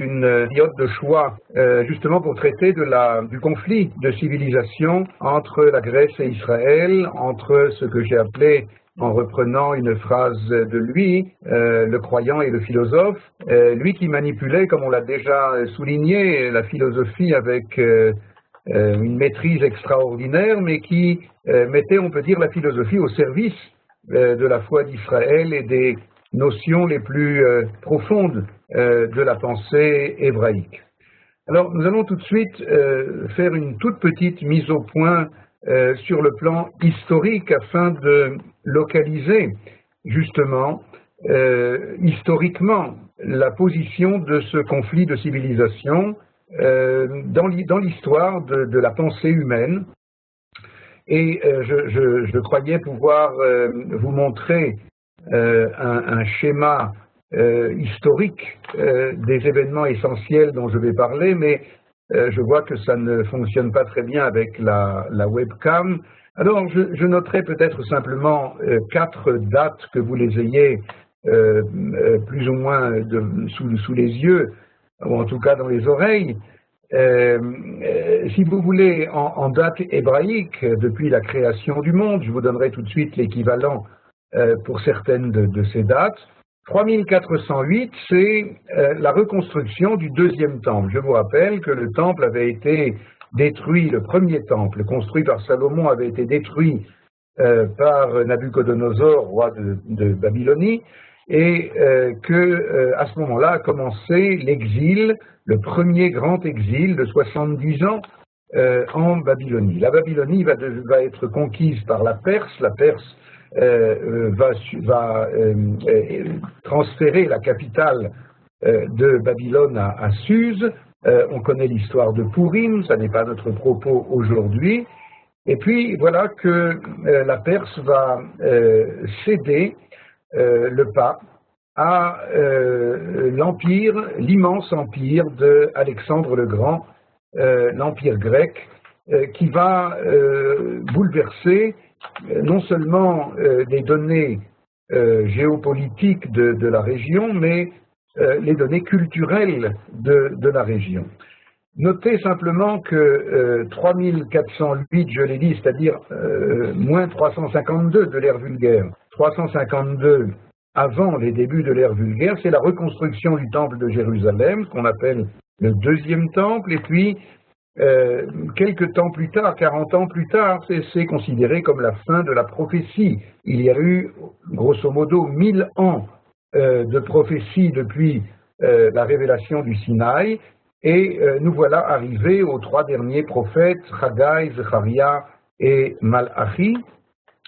une période de choix justement pour traiter du conflit de civilisation entre la Grèce et Israël, entre ce que j'ai appelé, en reprenant une phrase de lui, le croyant et le philosophe, lui qui manipulait, comme on l'a déjà souligné, la philosophie avec une maîtrise extraordinaire, mais qui mettait, on peut dire, la philosophie au service de la foi d'Israël et des notions les plus profondes de la pensée hébraïque. Alors, nous allons tout de suite faire une toute petite mise au point sur le plan historique afin de localiser justement historiquement la position de ce conflit de civilisation dans l'histoire de la pensée humaine. Et je croyais pouvoir vous montrer un schéma historique des événements essentiels dont je vais parler, mais je vois que ça ne fonctionne pas très bien avec la webcam. Alors, je noterai peut-être simplement 4 dates que vous les ayez plus ou moins sous les yeux, ou en tout cas dans les oreilles. Si vous voulez, en date hébraïque, depuis la création du monde, je vous donnerai tout de suite l'équivalent pour certaines de ces dates. 3408, c'est la reconstruction du deuxième temple. Je vous rappelle que le temple avait été détruit, le premier temple construit par Salomon avait été détruit par Nabuchodonosor, roi de Babylonie, et à ce moment-là a commencé l'exil, le premier grand exil de 70 ans en Babylonie. La Babylonie va être conquise par la Perse va transférer la capitale de Babylone à Suse. On connaît l'histoire de Pourim, ça n'est pas notre propos aujourd'hui. Et puis voilà que la Perse va céder le pas à l'empire, l'immense empire d'Alexandre le Grand, l'empire grec, qui va bouleverser non seulement les données géopolitiques de la région, mais les données culturelles de la région. Notez simplement que 3408, je l'ai dit, c'est-à-dire moins 352 de l'ère vulgaire, 352 avant les débuts de l'ère vulgaire, c'est la reconstruction du temple de Jérusalem, qu'on appelle le deuxième temple, et puis quelques temps plus tard, 40 ans plus tard, c'est considéré comme la fin de la prophétie. Il y a eu, grosso modo, 1000 ans de prophétie depuis la révélation du Sinaï, et nous voilà arrivés aux 3 derniers prophètes, Haggai, Zecharia et Malachi.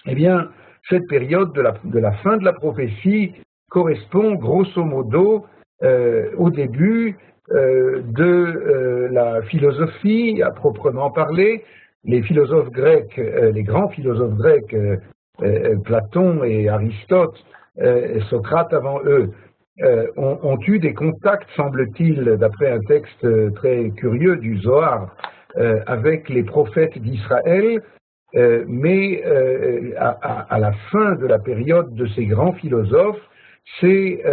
Eh bien, cette période de la fin de la prophétie correspond grosso modo au début de la philosophie à proprement parler. Les philosophes grecs, les grands philosophes grecs, Platon et Aristote, Socrate avant eux, ont eu des contacts, semble-t-il, d'après un texte très curieux du Zohar, avec les prophètes d'Israël, mais à la fin de la période de ces grands philosophes, c'est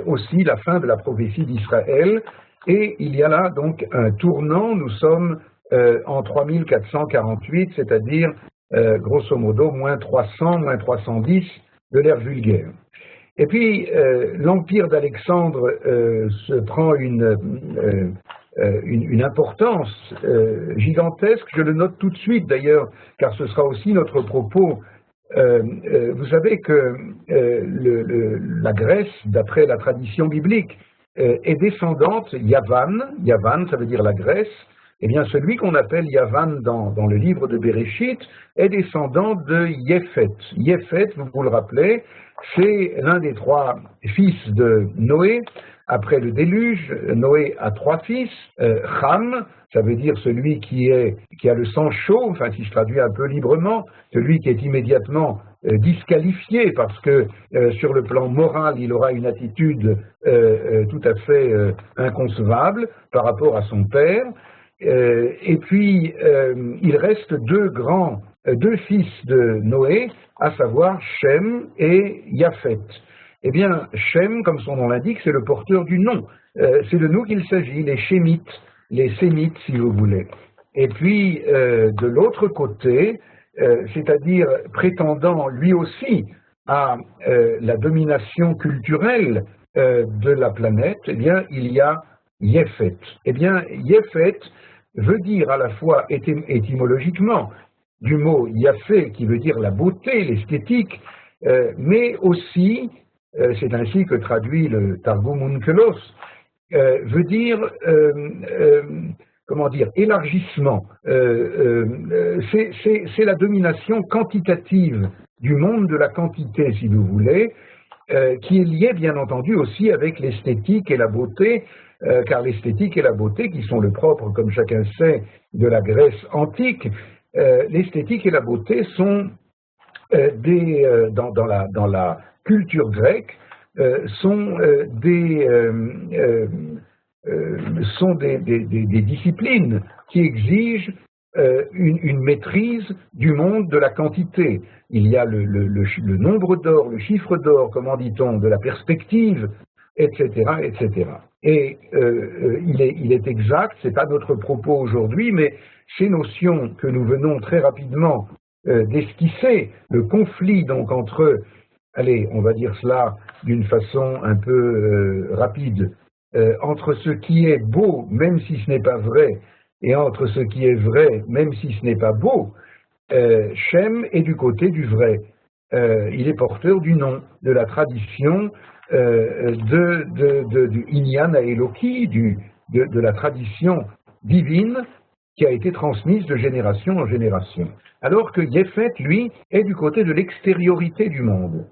aussi la fin de la prophétie d'Israël, et il y a là donc un tournant. Nous sommes en 3448, c'est-à-dire grosso modo moins 300, moins 310 de l'ère vulgaire. Et puis l'empire d'Alexandre se prend une importance gigantesque. Je le note tout de suite d'ailleurs, car ce sera aussi notre propos. Vous savez que la Grèce, d'après la tradition biblique, est descendante Yavan, ça veut dire la Grèce. Eh bien, celui qu'on appelle Yavan dans le livre de Bereshit est descendant de Yéphet. Yéphet, vous vous le rappelez, c'est l'un des 3 fils de Noé. Après le déluge, Noé a 3 fils. Ham, ça veut dire celui qui a le sang chaud, enfin si je traduis un peu librement, celui qui est immédiatement disqualifié parce que sur le plan moral, il aura une attitude tout à fait inconcevable par rapport à son père. Et puis, il reste 2 fils de Noé, à savoir Shem et Japhet. Eh bien, Shem, comme son nom l'indique, c'est le porteur du nom. C'est de nous qu'il s'agit, les Shémites, les Sémites, si vous voulez. Et puis, de l'autre côté, c'est-à-dire prétendant lui aussi à la domination culturelle de la planète, eh bien, il y a Yefet. Eh bien, Yefet veut dire à la fois étymologiquement du mot Yafé, qui veut dire la beauté, l'esthétique, mais aussi, c'est ainsi que traduit le Targum Onkelos, veut dire, comment dire, élargissement. C'est la domination quantitative du monde de la quantité, si vous voulez, qui est liée bien entendu aussi avec l'esthétique et la beauté, car l'esthétique et la beauté, qui sont le propre, comme chacun sait, de la Grèce antique, l'esthétique et la beauté sont dans la culture grecque, sont des disciplines qui exigent une maîtrise du monde de la quantité. Il y a le nombre d'or, le chiffre d'or, comment dit-on, de la perspective, etc., etc. Et il est exact, c'est pas notre propos aujourd'hui, mais ces notions que nous venons très rapidement d'esquisser, le conflit donc entre, allez, on va dire cela d'une façon un peu rapide, entre ce qui est beau, même si ce n'est pas vrai, et entre ce qui est vrai, même si ce n'est pas beau, Shem est du côté du vrai. Il est porteur du nom, de la tradition du Inyan Eloki, de la tradition divine qui a été transmise de génération en génération. Alors que Yefet, lui, est du côté de l'extériorité du monde.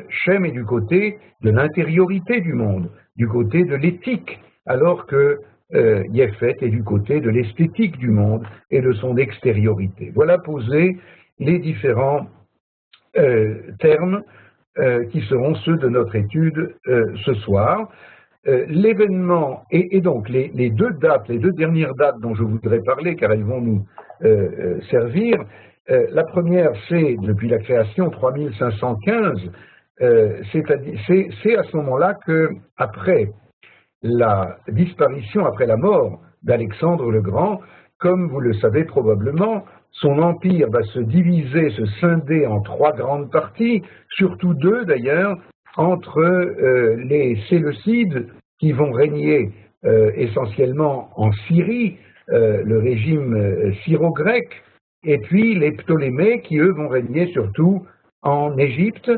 Shem est du côté de l'intériorité du monde, du côté de l'éthique, alors que Yefet est du côté de l'esthétique du monde et de son extériorité. Voilà posés les différents termes qui seront ceux de notre étude ce soir. L'événement, et donc les deux dernières dates dont je voudrais parler, car elles vont nous servir. La première, c'est depuis la création 3515, c'est à ce moment-là que, après la disparition, après la mort d'Alexandre le Grand, comme vous le savez probablement, son empire va se diviser, se scinder en trois grandes parties, surtout deux d'ailleurs, entre les Séleucides qui vont régner essentiellement en Syrie, le régime syro-grec, et puis les Ptolémées qui eux vont régner surtout en Égypte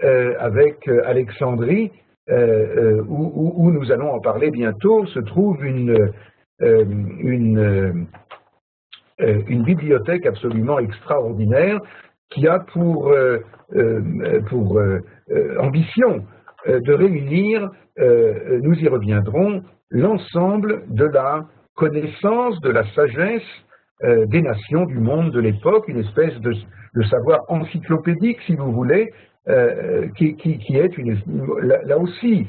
avec Alexandrie, où nous allons en parler bientôt, se trouve une bibliothèque absolument extraordinaire qui a pour ambition de réunir, nous y reviendrons, l'ensemble de la connaissance, de la sagesse des nations du monde de l'époque, une espèce de savoir encyclopédique, si vous voulez, qui est là aussi,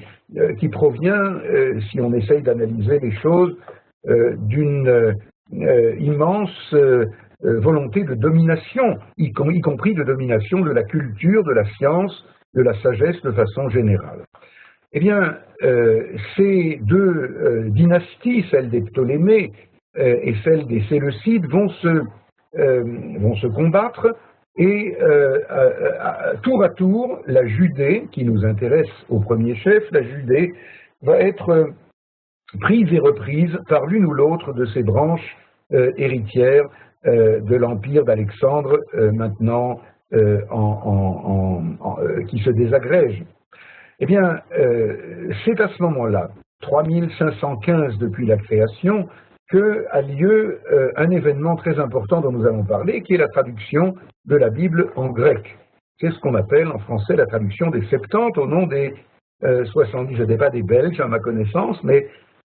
qui provient, si on essaye d'analyser les choses, d'une immense volonté de domination, y compris de domination de la culture, de la science, de la sagesse de façon générale. Eh bien, ces deux dynasties, celle des Ptolémées et celle des Séleucides, vont se combattre, et tour à tour, la Judée, qui nous intéresse au premier chef, la Judée va être prise et reprise par l'une ou l'autre de ces branches héritières de l'empire d'Alexandre, maintenant qui se désagrège. Eh bien, c'est à ce moment-là, 3515 depuis la création, qu'a lieu un événement très important dont nous allons parler, qui est la traduction de la Bible en grec. C'est ce qu'on appelle en français la traduction des Septante au nom des 70, je ne sais pas des Belges à ma connaissance, mais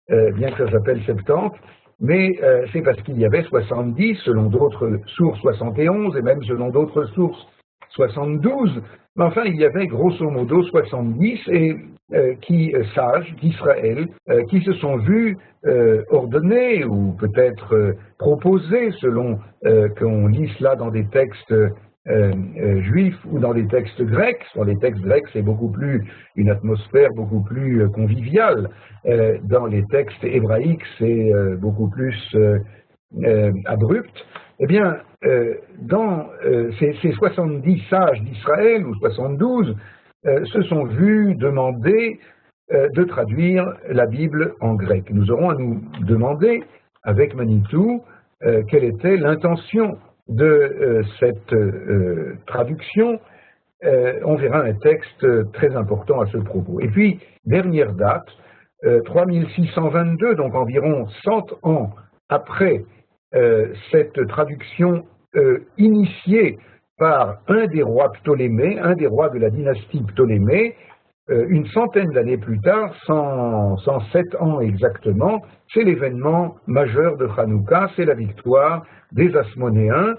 bien que ça s'appelle Septante, mais c'est parce qu'il y avait 70, selon d'autres sources 71, et même selon d'autres sources 72, mais enfin il y avait grosso modo 70 sages d'Israël qui se sont vus ordonnés ou peut-être proposés, selon qu'on lit cela dans des textes juifs ou dans les textes grecs. Dans les textes grecs, c'est beaucoup plus une atmosphère beaucoup plus conviviale. Dans les textes hébraïques, c'est beaucoup plus abrupt. Eh bien, dans ces 70 sages d'Israël, ou 72, se sont vus demander de traduire la Bible en grec. Nous aurons à nous demander, avec Manitou, quelle était l'intention de cette traduction. On verra un texte très important à ce propos. Et puis, dernière date, 3622, donc environ 100 ans après cette traduction initiée par un des rois Ptolémée, un des rois de la dynastie Ptolémée, une centaine d'années plus tard, 107 ans exactement, c'est l'événement majeur de Hanouka, c'est la victoire des Asmonéens,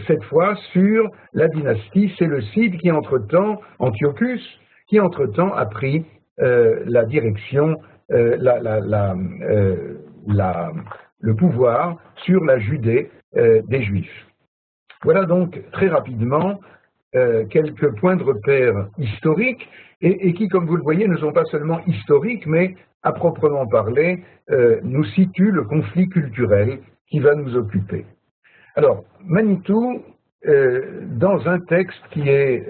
cette fois sur la dynastie Séleucide qui entre-temps, Antiochus, qui entre-temps a pris la direction, le pouvoir sur la Judée des Juifs. Voilà donc très rapidement quelques points de repère historiques et qui, comme vous le voyez, ne sont pas seulement historiques, mais à proprement parler, nous situent le conflit culturel qui va nous occuper. Alors, Manitou, dans un texte qui est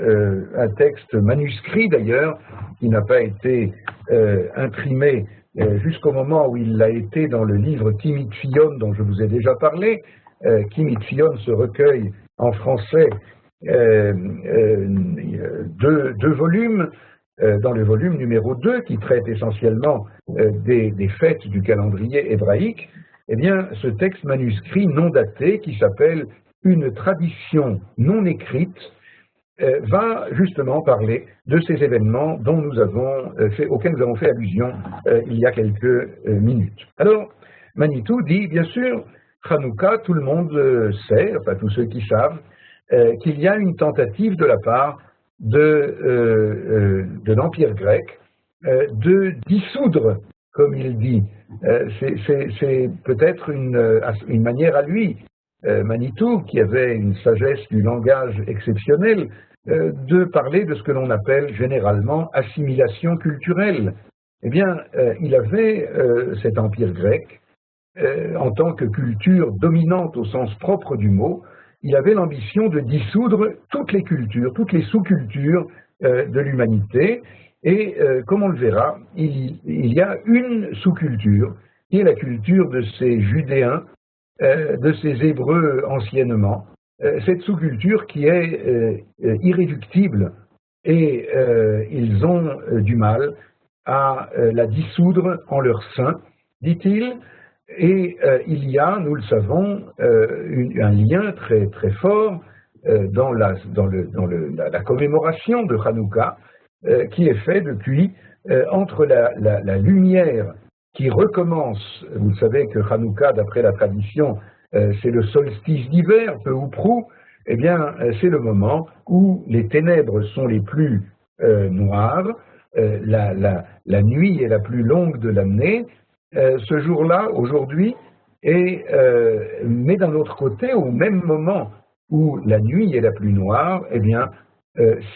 un texte manuscrit d'ailleurs, qui n'a pas été imprimé jusqu'au moment où il l'a été dans le livre Kimitzion dont je vous ai déjà parlé. Kimitzion, ce recueil en français, deux volumes, dans le volume numéro 2 qui traite essentiellement des fêtes du calendrier hébraïque. Eh bien, ce texte manuscrit non daté qui s'appelle « Une tradition non écrite » va justement parler de ces événements dont auxquels nous avons fait allusion il y a quelques minutes. Alors, Manitou dit, bien sûr, Hanouka, tout le monde sait, enfin tous ceux qui savent, qu'il y a une tentative de la part de l'Empire grec de dissoudre, comme il dit. C'est peut-être une manière à lui, Manitou, qui avait une sagesse du langage exceptionnelle, de parler de ce que l'on appelle généralement assimilation culturelle. Eh bien, il avait cet empire grec, en tant que culture dominante au sens propre du mot, il avait l'ambition de dissoudre toutes les cultures, toutes les sous-cultures de l'humanité. Et comme on le verra, il y a une sous-culture, qui est la culture de ces Judéens, de ces Hébreux anciennement, cette sous-culture qui est irréductible, et ils ont du mal à la dissoudre en leur sein, dit-il, et il y a, nous le savons, un lien très, très fort dans la commémoration de Hanouka, qui est fait depuis entre la lumière qui recommence. Vous savez que Hanouka, d'après la tradition, c'est le solstice d'hiver, peu ou prou. Eh bien, c'est le moment où les ténèbres sont les plus noires, la nuit est la plus longue de l'année. Ce jour-là, aujourd'hui, mais d'un autre côté, au même moment où la nuit est la plus noire, eh bien,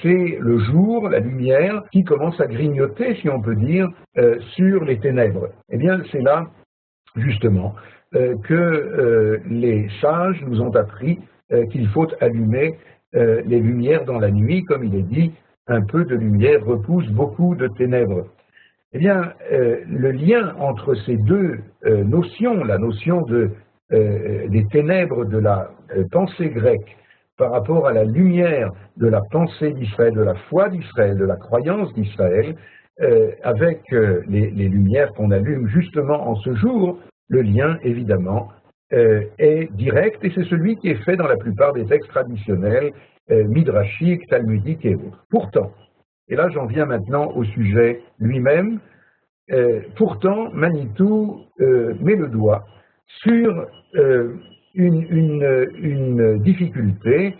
c'est le jour, la lumière, qui commence à grignoter, si on peut dire, sur les ténèbres. Eh bien, c'est là, justement, que les sages nous ont appris qu'il faut allumer les lumières dans la nuit, comme il est dit, un peu de lumière repousse beaucoup de ténèbres. Eh bien, le lien entre ces deux notions, la notion des ténèbres de la pensée grecque par rapport à la lumière de la pensée d'Israël, de la foi d'Israël, de la croyance d'Israël, avec les lumières qu'on allume justement en ce jour, le lien, évidemment, est direct, et c'est celui qui est fait dans la plupart des textes traditionnels, midrashiques, talmudiques et autres. Pourtant, et là j'en viens maintenant au sujet lui-même, pourtant Manitou met le doigt sur une difficulté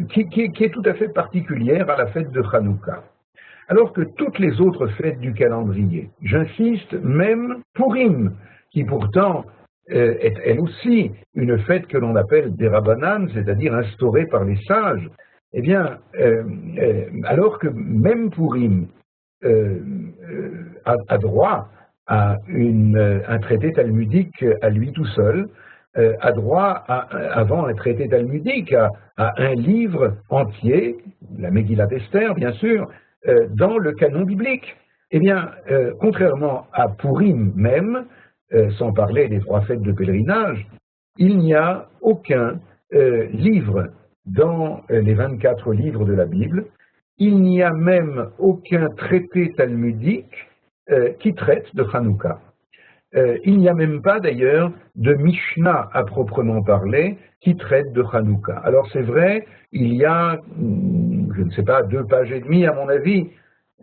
qui est tout à fait particulière à la fête de Hanouka. Alors que toutes les autres fêtes du calendrier, j'insiste, même Purim, qui pourtant est elle aussi une fête que l'on appelle des Rabbanan, c'est-à-dire instaurée par les sages. Eh bien, alors que même Purim a droit à un traité talmudique à lui tout seul, a droit, avant un traité talmudique, à un livre entier, la Megillat Esther, bien sûr, dans le canon biblique. Eh bien, contrairement à Purim même, sans parler des 3 fêtes de pèlerinage, il n'y a aucun livre dans les 24 livres de la Bible, il n'y a même aucun traité talmudique qui traite de Hanouka. Il n'y a même pas d'ailleurs de Mishnah à proprement parler qui traite de Hanouka. Alors c'est vrai, il y a, je ne sais pas, 2 pages et demie à mon avis.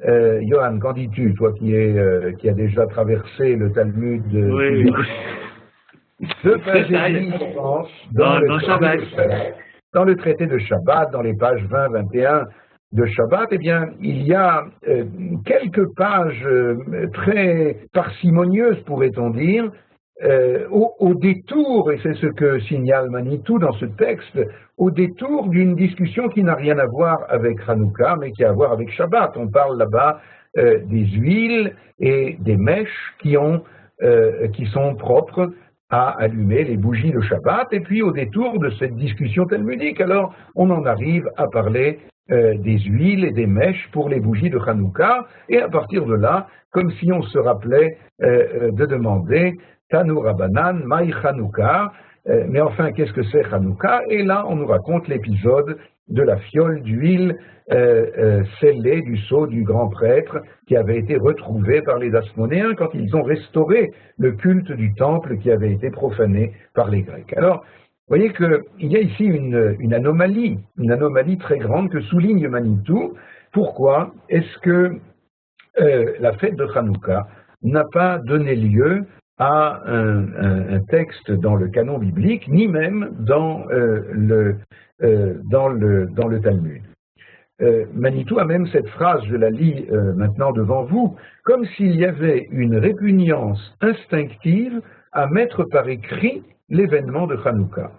Johan, qu'en dis-tu, toi qui a déjà traversé le Talmud? Oui. 2 pages et demie, je pense, dans le traité de Shabbat, dans les pages 20-21 de Shabbat, eh bien, il y a quelques pages très parcimonieuses, pourrait-on dire, au détour, et c'est ce que signale Manitou dans ce texte, au détour d'une discussion qui n'a rien à voir avec Hanouka, mais qui a à voir avec Shabbat. On parle là-bas des huiles et des mèches qui sont propres à allumer les bougies de Shabbat, et puis au détour de cette discussion talmudique, alors on en arrive à parler des huiles et des mèches pour les bougies de Hanouka, et à partir de là, comme si on se rappelait de demander Tanu Rabbanan, Maï Hanouka, mais enfin, qu'est-ce que c'est Hanouka? Et là, on nous raconte l'épisode de la fiole d'huile scellée du sceau du grand prêtre qui avait été retrouvée par les Asmonéens quand ils ont restauré le culte du temple qui avait été profané par les Grecs. Alors, vous voyez qu'il y a ici une anomalie très grande que souligne Manitou. Pourquoi est-ce que la fête de Hanouka n'a pas donné lieu à un texte dans le canon biblique, ni même dans le Talmud? Manitou a même cette phrase, je la lis maintenant devant vous, comme s'il y avait une répugnance instinctive à mettre par écrit l'événement de Hanouka.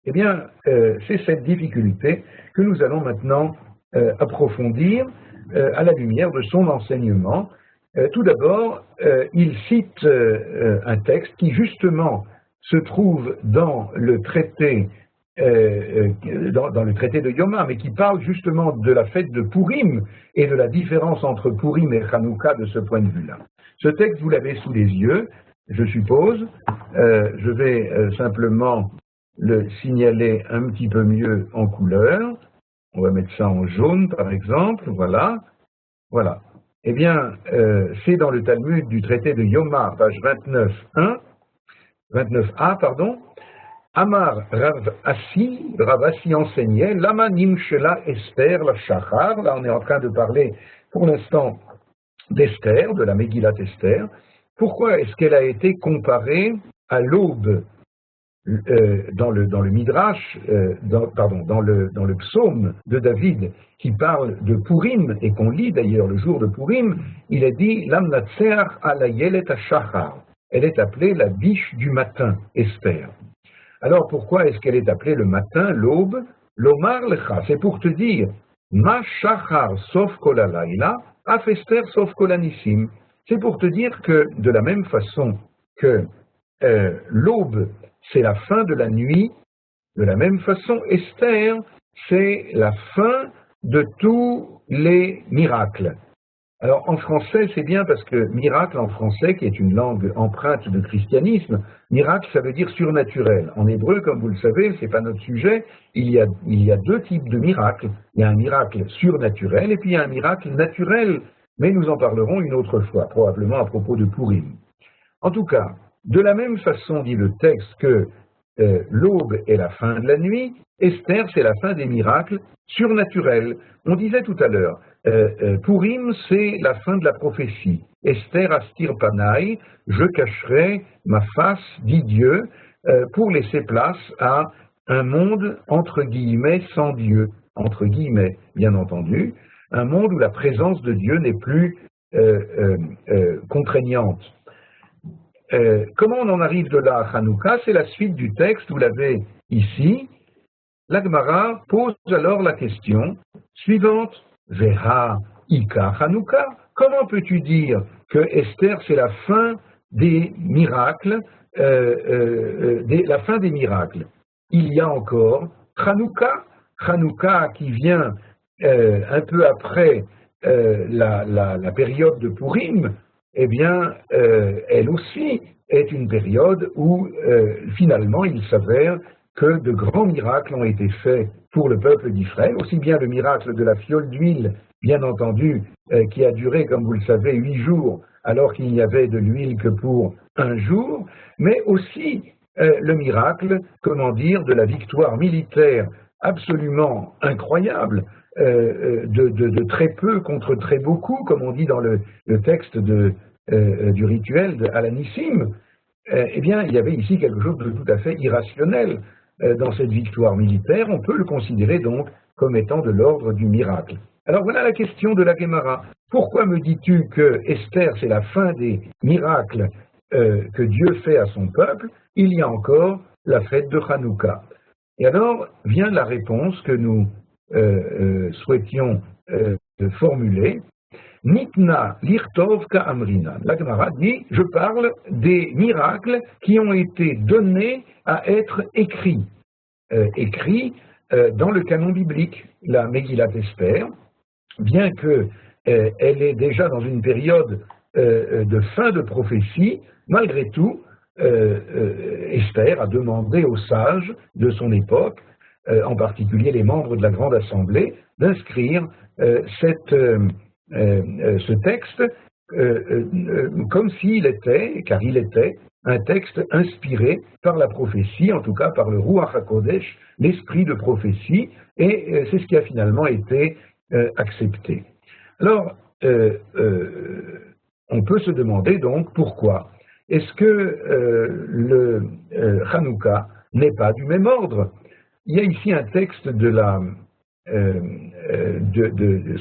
Eh bien, c'est cette difficulté que nous allons maintenant approfondir à la lumière de son enseignement. Tout d'abord, il cite un texte qui justement se trouve dans le traité de Yoma, mais qui parle justement de la fête de Purim et de la différence entre Purim et Hanouka de ce point de vue-là. Ce texte, vous l'avez sous les yeux, je suppose. Je vais simplement le signaler un petit peu mieux en couleur. On va mettre ça en jaune, par exemple. Voilà. Voilà. Eh bien, c'est dans le Talmud du traité de Yoma, page 29a, pardon. Amar Rav Assi enseignait, Lama Nimshela Esther la Shachar. Là, on est en train de parler pour l'instant d'Esther, de la Megillat Esther. Pourquoi est-ce qu'elle a été comparée à l'aube dans le Midrash, dans le psaume de David qui parle de Purim et qu'on lit d'ailleurs le jour de Purim, il est dit Lam Natseach ala Yelet HaShachar. Elle est appelée la biche du matin, Esther. Alors pourquoi est-ce qu'elle est appelée le matin, l'aube? Lomar lecha, c'est pour te dire Ma Shachar sof kol halayla, af Esther sof kol hanissim. C'est pour te dire que de la même façon que l'aube c'est la fin de la nuit, de la même façon, Esther, c'est la fin de tous les miracles. Alors, en français, c'est bien parce que miracle en français, qui est une langue empreinte de christianisme, miracle, ça veut dire surnaturel. En hébreu, comme vous le savez, c'est pas notre sujet, il y a 2 types de miracles. Il y a un miracle surnaturel et puis il y a un miracle naturel, mais nous en parlerons une autre fois, probablement à propos de Purim. En tout cas, de la même façon, dit le texte, que l'aube est la fin de la nuit, Esther, c'est la fin des miracles surnaturels. On disait tout à l'heure, Purim, c'est la fin de la prophétie. Esther astir panai, je cacherai ma face, dit Dieu, pour laisser place à un monde, entre guillemets, sans Dieu, entre guillemets, bien entendu, un monde où la présence de Dieu n'est plus contraignante. comment on en arrive de là à Hanouka? C'est la suite du texte, vous l'avez ici. La Gemara pose alors la question suivante. Veha Ika Hanouka. Comment peux-tu dire que Esther, c'est la fin des miracles, la fin des miracles? Il y a encore Hanouka qui vient un peu après la période de Purim, eh bien, elle aussi est une période où finalement il s'avère que de grands miracles ont été faits pour le peuple d'Israël, aussi bien le miracle de la fiole d'huile, bien entendu, qui a duré, comme vous le savez, 8 jours, alors qu'il n'y avait de l'huile que pour 1 jour, mais aussi le miracle, comment dire, de la victoire militaire absolument incroyable, de très peu contre très beaucoup, comme on dit dans le texte du rituel de Alanissim. Eh bien, il y avait ici quelque chose de tout à fait irrationnel dans cette victoire militaire. On peut le considérer donc comme étant de l'ordre du miracle. Alors voilà la question de la Gemara. Pourquoi me dis-tu que Esther, c'est la fin des miracles que Dieu fait à son peuple? Il y a encore la fête de Hanouka. Et alors vient la réponse que nous souhaitions formuler. Nitna lirtov ka amrina. La Gemara dit, je parle des miracles qui ont été donnés à être écrits. Dans le canon biblique, la Megillat Esther, bien que elle est déjà dans une période de fin de prophétie, malgré tout, Esther a demandé aux sages de son époque, en particulier les membres de la Grande Assemblée, d'inscrire ce texte comme s'il était, car il était, un texte inspiré par la prophétie, en tout cas par le Ruach HaKodesh, l'esprit de prophétie, et c'est ce qui a finalement été accepté. Alors, on peut se demander donc pourquoi est-ce que le Hanouka n'est pas du même ordre? Il y a ici un texte de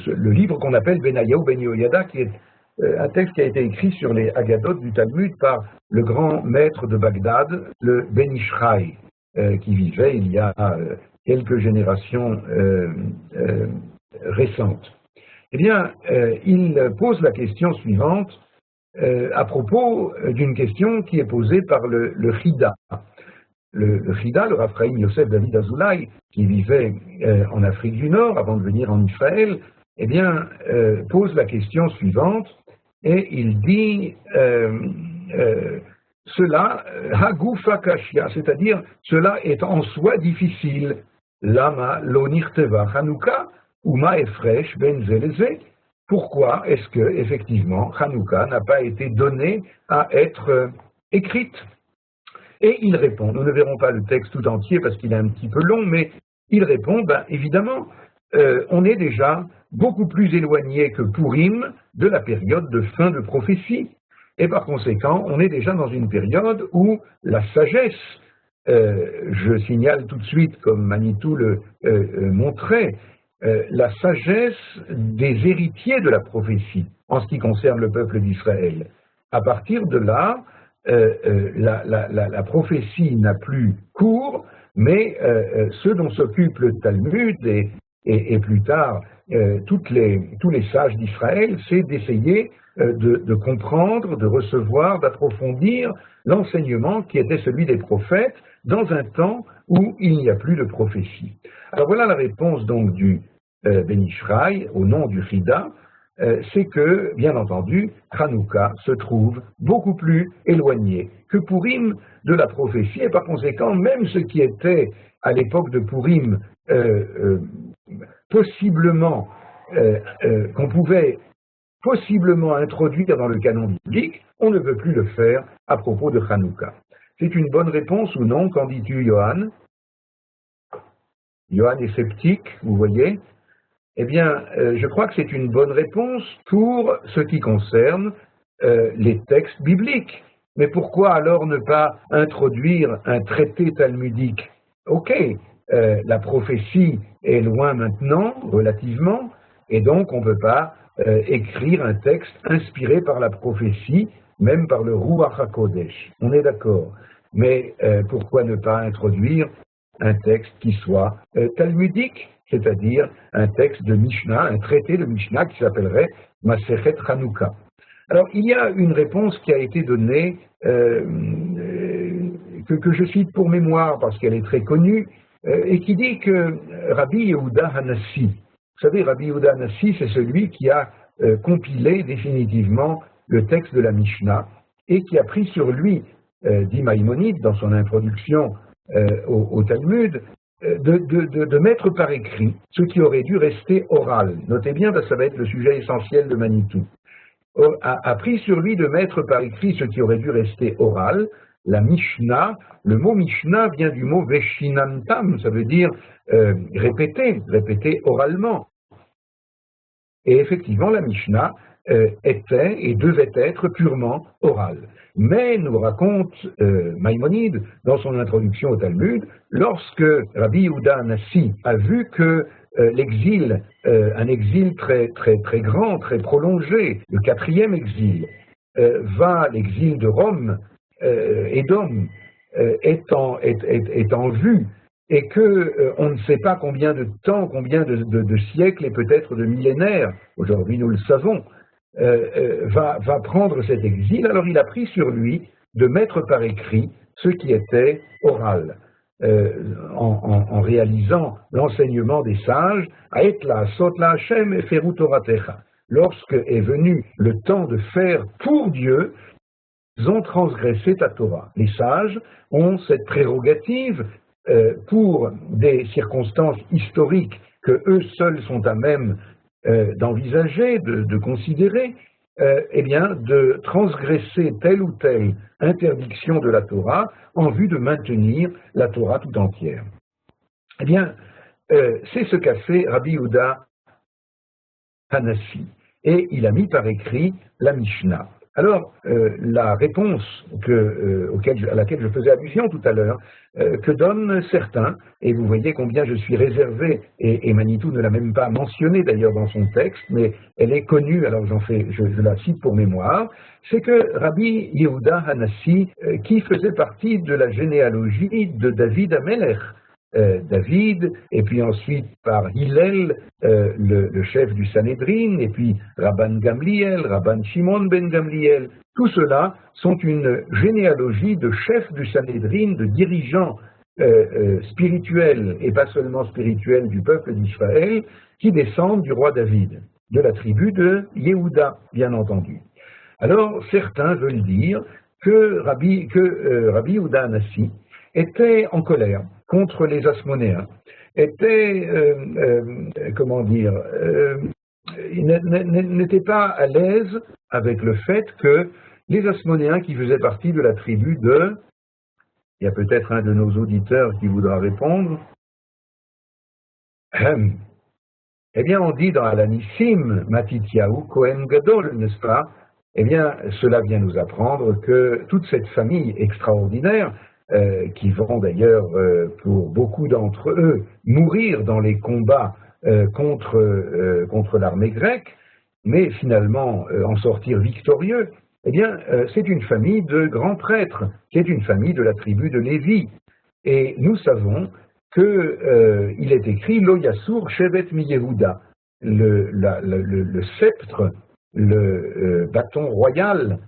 le livre qu'on appelle Benayahu Ben Yehoyada, qui est un texte qui a été écrit sur les Haggadot du Talmud par le grand maître de Bagdad, le Ben Ishraï, qui vivait il y a quelques générations récentes. Eh bien, il pose la question suivante à propos d'une question qui est posée par le Chida. Le Chida, le Rav Chaim Yosef David Azoulay, qui vivait en Afrique du Nord avant de venir en Israël, eh bien, pose la question suivante, et il dit cela, Hagufa Kashya, c'est-à-dire cela est en soi difficile. Lama lo nirteva Hanouka, Uma efresh ben zeleze. Pourquoi est-ce que, effectivement, Hanouka n'a pas été donnée à être écrite? Et il répond, nous ne verrons pas le texte tout entier parce qu'il est un petit peu long, mais il répond, évidemment, on est déjà beaucoup plus éloigné que Purim de la période de fin de prophétie. Et par conséquent, on est déjà dans une période où la sagesse, je signale tout de suite, comme Manitou le montrait, la sagesse des héritiers de la prophétie, en ce qui concerne le peuple d'Israël. À partir de là, la prophétie n'a plus cours, mais ce dont s'occupe le Talmud et plus tard tous les sages d'Israël, c'est d'essayer de comprendre, de recevoir, d'approfondir l'enseignement qui était celui des prophètes dans un temps où il n'y a plus de prophétie. Alors voilà la réponse donc du Ben Ishraï au nom du Chida. C'est que, bien entendu, Hanouka se trouve beaucoup plus éloigné que Purim de la prophétie, et par conséquent, même ce qui était à l'époque de Purim possiblement, qu'on pouvait possiblement introduire dans le canon biblique, on ne veut plus le faire à propos de Hanouka. C'est une bonne réponse ou non? Qu'en dis-tu, Johan? Johan est sceptique, vous voyez? Eh bien, je crois que c'est une bonne réponse pour ce qui concerne les textes bibliques. Mais pourquoi alors ne pas introduire un traité talmudique? Ok, la prophétie est loin maintenant, relativement, et donc on ne peut pas écrire un texte inspiré par la prophétie même par le Ruach HaKodesh. On est d'accord. Mais pourquoi ne pas introduire un texte qui soit talmudique, c'est-à-dire un texte de Mishnah, un traité de Mishnah qui s'appellerait Masechet Hanouka. Alors, il y a une réponse qui a été donnée, que je cite pour mémoire parce qu'elle est très connue, et qui dit que Rabbi Yehuda Hanassi, vous savez, Rabbi Yehuda Hanassi, c'est celui qui a compilé définitivement le texte de la Mishnah et qui a pris sur lui, dit Maïmonide dans son introduction au Talmud, de mettre par écrit ce qui aurait dû rester oral. Notez bien, parce que ça va être le sujet essentiel de Manitou. A pris sur lui de mettre par écrit ce qui aurait dû rester oral. La Mishnah, le mot Mishnah vient du mot Veshinantam, ça veut dire répéter oralement. Et effectivement, la Mishnah était et devait être purement orale. Mais, nous raconte Maïmonide dans son introduction au Talmud, lorsque Rabbi Yehuda Hanassi a vu que l'exil, un exil très grand, très prolongé, le 4e exil, l'exil de Rome, Édom, est en vue, et que on ne sait pas combien de temps, combien de siècles et peut-être de millénaires, aujourd'hui nous le savons, va prendre cet exil. Alors il a pris sur lui de mettre par écrit ce qui était oral, en réalisant l'enseignement des sages, Aetla, Sotla, Hashem et Feru Toratecha. Lorsque est venu le temps de faire pour Dieu, ils ont transgressé ta Torah. Les sages ont cette prérogative pour des circonstances historiques que eux seuls sont à même d'envisager, de considérer, eh bien, de transgresser telle ou telle interdiction de la Torah en vue de maintenir la Torah tout entière. Eh bien, c'est ce qu'a fait Rabbi Yehuda Hanassi, et il a mis par écrit la Mishnah. Alors, la réponse à laquelle je faisais allusion tout à l'heure, que donnent certains, et vous voyez combien je suis réservé, et Manitou ne l'a même pas mentionnée d'ailleurs dans son texte, mais elle est connue, alors je la cite pour mémoire, c'est que Rabbi Yehuda Hanassi, qui faisait partie de la généalogie de David Amelech, David, et puis ensuite par Hillel, le chef du Sanhédrin, et puis Rabban Gamliel, Rabban Shimon ben Gamliel, tout cela sont une généalogie de chefs du Sanhédrin, de dirigeants spirituels, et pas seulement spirituels du peuple d'Israël, qui descendent du roi David, de la tribu de Yehuda, bien entendu. Alors, certains veulent dire que Rabbi Yehuda Hanassi était en colère contre les Asmonéens, n'était pas à l'aise avec le fait que les Asmonéens qui faisaient partie de la tribu de, il y a peut-être un de nos auditeurs qui voudra répondre, eh bien on dit dans Alanissim, Matityahu, Kohen Gadol, n'est-ce pas? Eh bien cela vient nous apprendre que toute cette famille extraordinaire, qui vont d'ailleurs, pour beaucoup d'entre eux, mourir dans les combats contre l'armée grecque, mais finalement en sortir victorieux, eh bien, c'est une famille de grands prêtres, c'est une famille de la tribu de Lévi. Et nous savons qu'il est écrit Lo Yasur Shevet mi Yehuda, le sceptre, le bâton royal,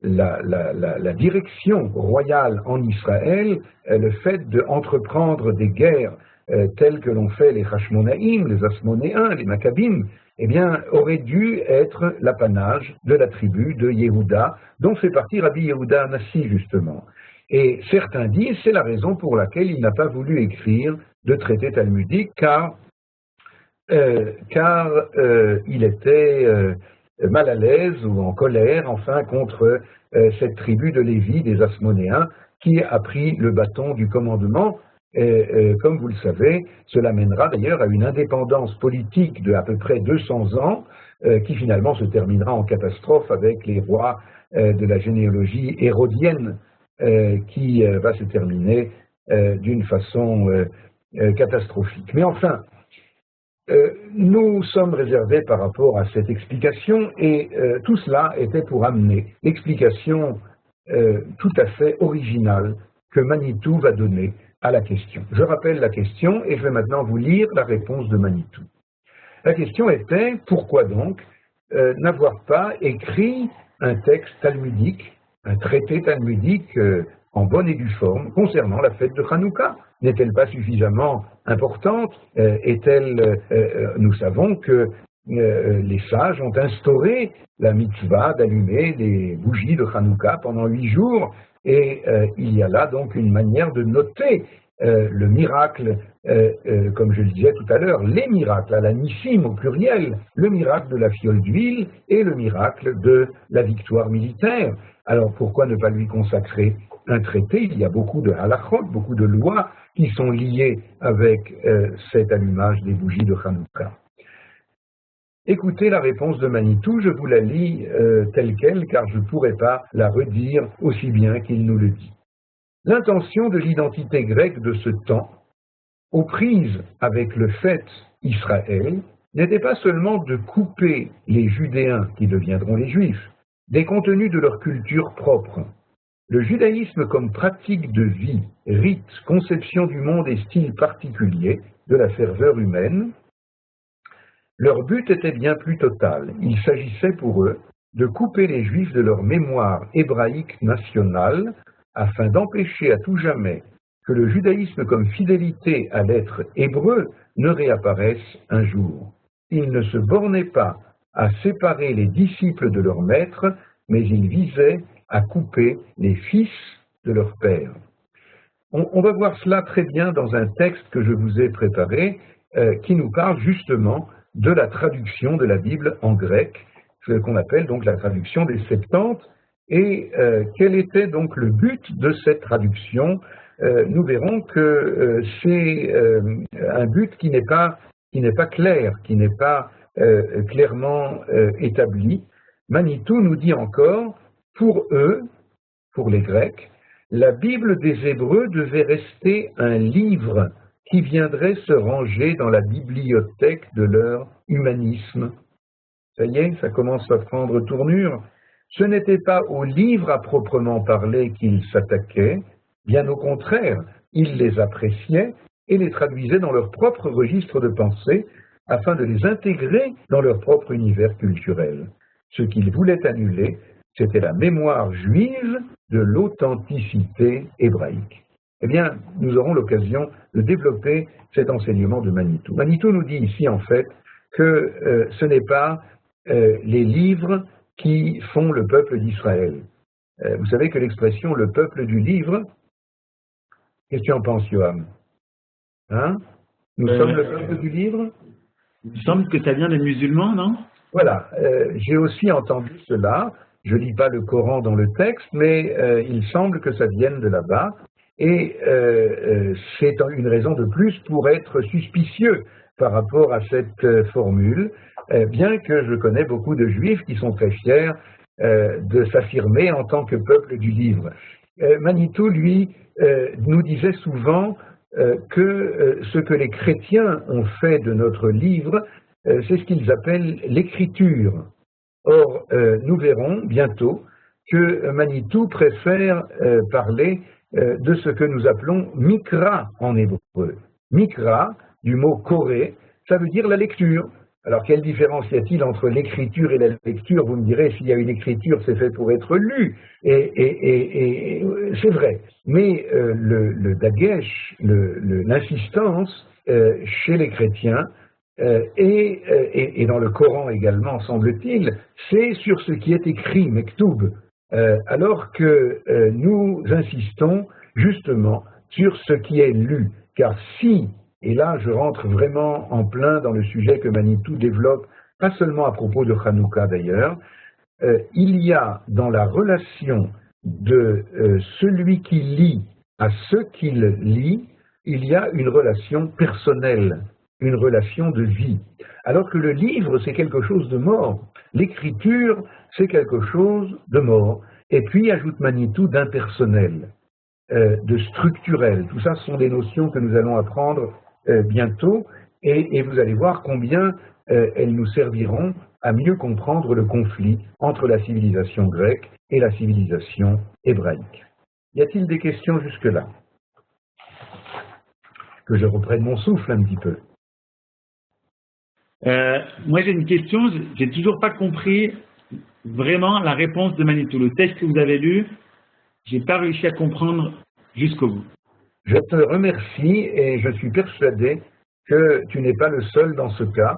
la direction royale en Israël, le fait d'entreprendre des guerres telles que l'ont fait les Hashmonaïm, les Asmonéens, les Maccabim, eh bien, aurait dû être l'apanage de la tribu de Yehuda, dont fait partie Rabbi Yehuda Hanassi, justement. Et certains disent c'est la raison pour laquelle il n'a pas voulu écrire de traité talmudique, car il était mal à l'aise ou en colère, enfin, contre cette tribu de Lévi, des Asmonéens, qui a pris le bâton du commandement. Comme vous le savez, cela mènera d'ailleurs à une indépendance politique de à peu près 200 ans, qui finalement se terminera en catastrophe avec les rois de la généalogie hérodienne, qui va se terminer d'une façon catastrophique. Mais enfin, Nous sommes réservés par rapport à cette explication et tout cela était pour amener l'explication tout à fait originale que Manitou va donner à la question. Je rappelle la question et je vais maintenant vous lire la réponse de Manitou. La question était, pourquoi donc n'avoir pas écrit un texte talmudique, un traité talmudique en bonne et due forme concernant la fête de Hanouka? N'est-elle pas suffisamment importante? Nous savons que les sages ont instauré la mitzvah d'allumer les bougies de Hanouka pendant 8 jours, et il y a là donc une manière de noter le miracle, comme je le disais tout à l'heure, les miracles, à la nissim au pluriel, le miracle de la fiole d'huile et le miracle de la victoire militaire. Alors pourquoi ne pas lui consacrer un traité? Il y a beaucoup de halachot, beaucoup de lois qui sont liées avec cet allumage des bougies de Hanouka. Écoutez la réponse de Manitou, je vous la lis telle qu'elle, car je ne pourrais pas la redire aussi bien qu'il nous le dit. L'intention de l'identité grecque de ce temps, aux prises avec le fait Israël, n'était pas seulement de couper les Judéens, qui deviendront les Juifs, des contenus de leur culture propre. Le judaïsme comme pratique de vie, rite, conception du monde et style particulier de la ferveur humaine, leur but était bien plus total. Il s'agissait pour eux de couper les Juifs de leur mémoire hébraïque nationale afin d'empêcher à tout jamais que le judaïsme comme fidélité à l'être hébreu ne réapparaisse un jour. Ils ne se bornaient pas à séparer les disciples de leur maître, mais ils visaient à couper les fils de leur père. On va voir cela très bien dans un texte que je vous ai préparé, qui nous parle justement de la traduction de la Bible en grec, ce qu'on appelle donc la traduction des Septante, et quel était donc le but de cette traduction. Nous verrons que c'est un but qui n'est pas clair, qui n'est pas clairement établi. Manitou nous dit encore, pour eux, pour les Grecs, la Bible des Hébreux devait rester un livre qui viendrait se ranger dans la bibliothèque de leur humanisme. Ça y est, ça commence à prendre tournure. Ce n'était pas au livre à proprement parler qu'ils s'attaquaient, bien au contraire, ils les appréciaient et les traduisaient dans leur propre registre de pensée afin de les intégrer dans leur propre univers culturel. Ce qu'ils voulaient annuler, c'était la mémoire juive de l'authenticité hébraïque. Eh bien, nous aurons l'occasion de développer cet enseignement de Manitou. Manitou nous dit ici, en fait, que ce n'est pas les livres qui font le peuple d'Israël. Vous savez que l'expression « le peuple du livre », qu'est-ce que tu en penses, Yoam? Hein? Nous sommes le peuple du livre? Il me semble que ça vient des musulmans, non? Voilà, j'ai aussi entendu cela. Je ne lis pas le Coran dans le texte, mais il semble que ça vienne de là-bas. Et c'est une raison de plus pour être suspicieux par rapport à cette formule, bien que je connais beaucoup de juifs qui sont très fiers de s'affirmer en tant que peuple du livre. Manitou, lui, nous disait souvent que ce que les chrétiens ont fait de notre livre, c'est ce qu'ils appellent l'écriture. Or, nous verrons bientôt que Manitou préfère parler de ce que nous appelons Mikra en hébreu. Mikra, du mot Koré, ça veut dire la lecture. Alors, quelle différence y a-t-il entre l'écriture et la lecture? Vous me direz, s'il y a une écriture, c'est fait pour être lu, et c'est vrai. Mais le dagesh, l'insistance chez les chrétiens, et dans le Coran également, semble-t-il, c'est sur ce qui est écrit, Mektoub, alors que nous insistons justement sur ce qui est lu. Car si, et là je rentre vraiment en plein dans le sujet que Manitou développe, pas seulement à propos de Hanouka d'ailleurs, il y a dans la relation de celui qui lit à ce qu'il lit, il y a une relation personnelle, une relation de vie. Alors que le livre, c'est quelque chose de mort. L'écriture, c'est quelque chose de mort. Et puis, ajoute Manitou, d'impersonnel, de structurel. Tout ça, ce sont des notions que nous allons apprendre bientôt et vous allez voir combien elles nous serviront à mieux comprendre le conflit entre la civilisation grecque et la civilisation hébraïque. Y a-t-il des questions jusque-là? Que je reprenne mon souffle un petit peu. Moi j'ai une question, j'ai toujours pas compris vraiment la réponse de Manitou. Le texte que vous avez lu, j'ai pas réussi à comprendre jusqu'au bout. Je te remercie et je suis persuadé que tu n'es pas le seul dans ce cas,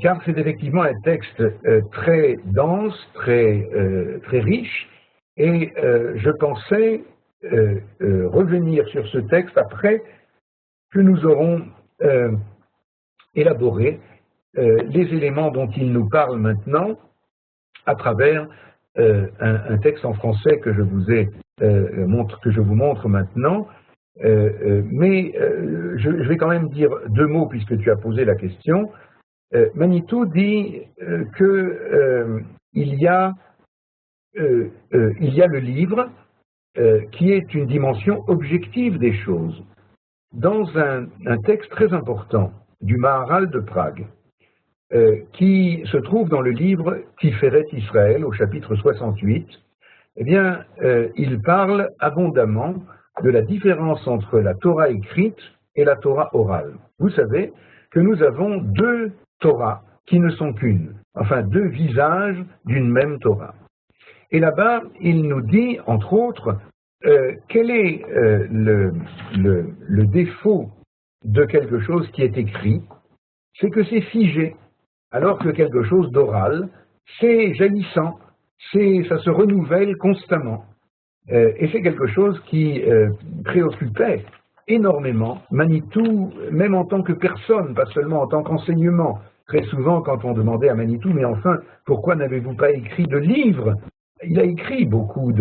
car c'est effectivement un texte très dense, très riche, et je pensais revenir sur ce texte après que nous aurons élaboré les éléments dont il nous parle maintenant à travers un texte en français que je vous montre maintenant. Mais je vais quand même dire deux mots puisque tu as posé la question. Manitou dit qu'il y a le livre qui est une dimension objective des choses. Dans un texte très important du Maharal de Prague, qui se trouve dans le livre Tiferet Israël au chapitre 68, eh bien, il parle abondamment de la différence entre la Torah écrite et la Torah orale. Vous savez que nous avons deux Torahs qui ne sont qu'une, enfin deux visages d'une même Torah. Et là-bas, il nous dit, entre autres, quel est le défaut de quelque chose qui est écrit, c'est que c'est figé, alors que quelque chose d'oral, c'est jaillissant, ça se renouvelle constamment. Et c'est quelque chose qui préoccupait énormément Manitou, même en tant que personne, pas seulement en tant qu'enseignement. Très souvent, quand on demandait à Manitou, mais enfin, pourquoi n'avez-vous pas écrit de livres? Il a écrit beaucoup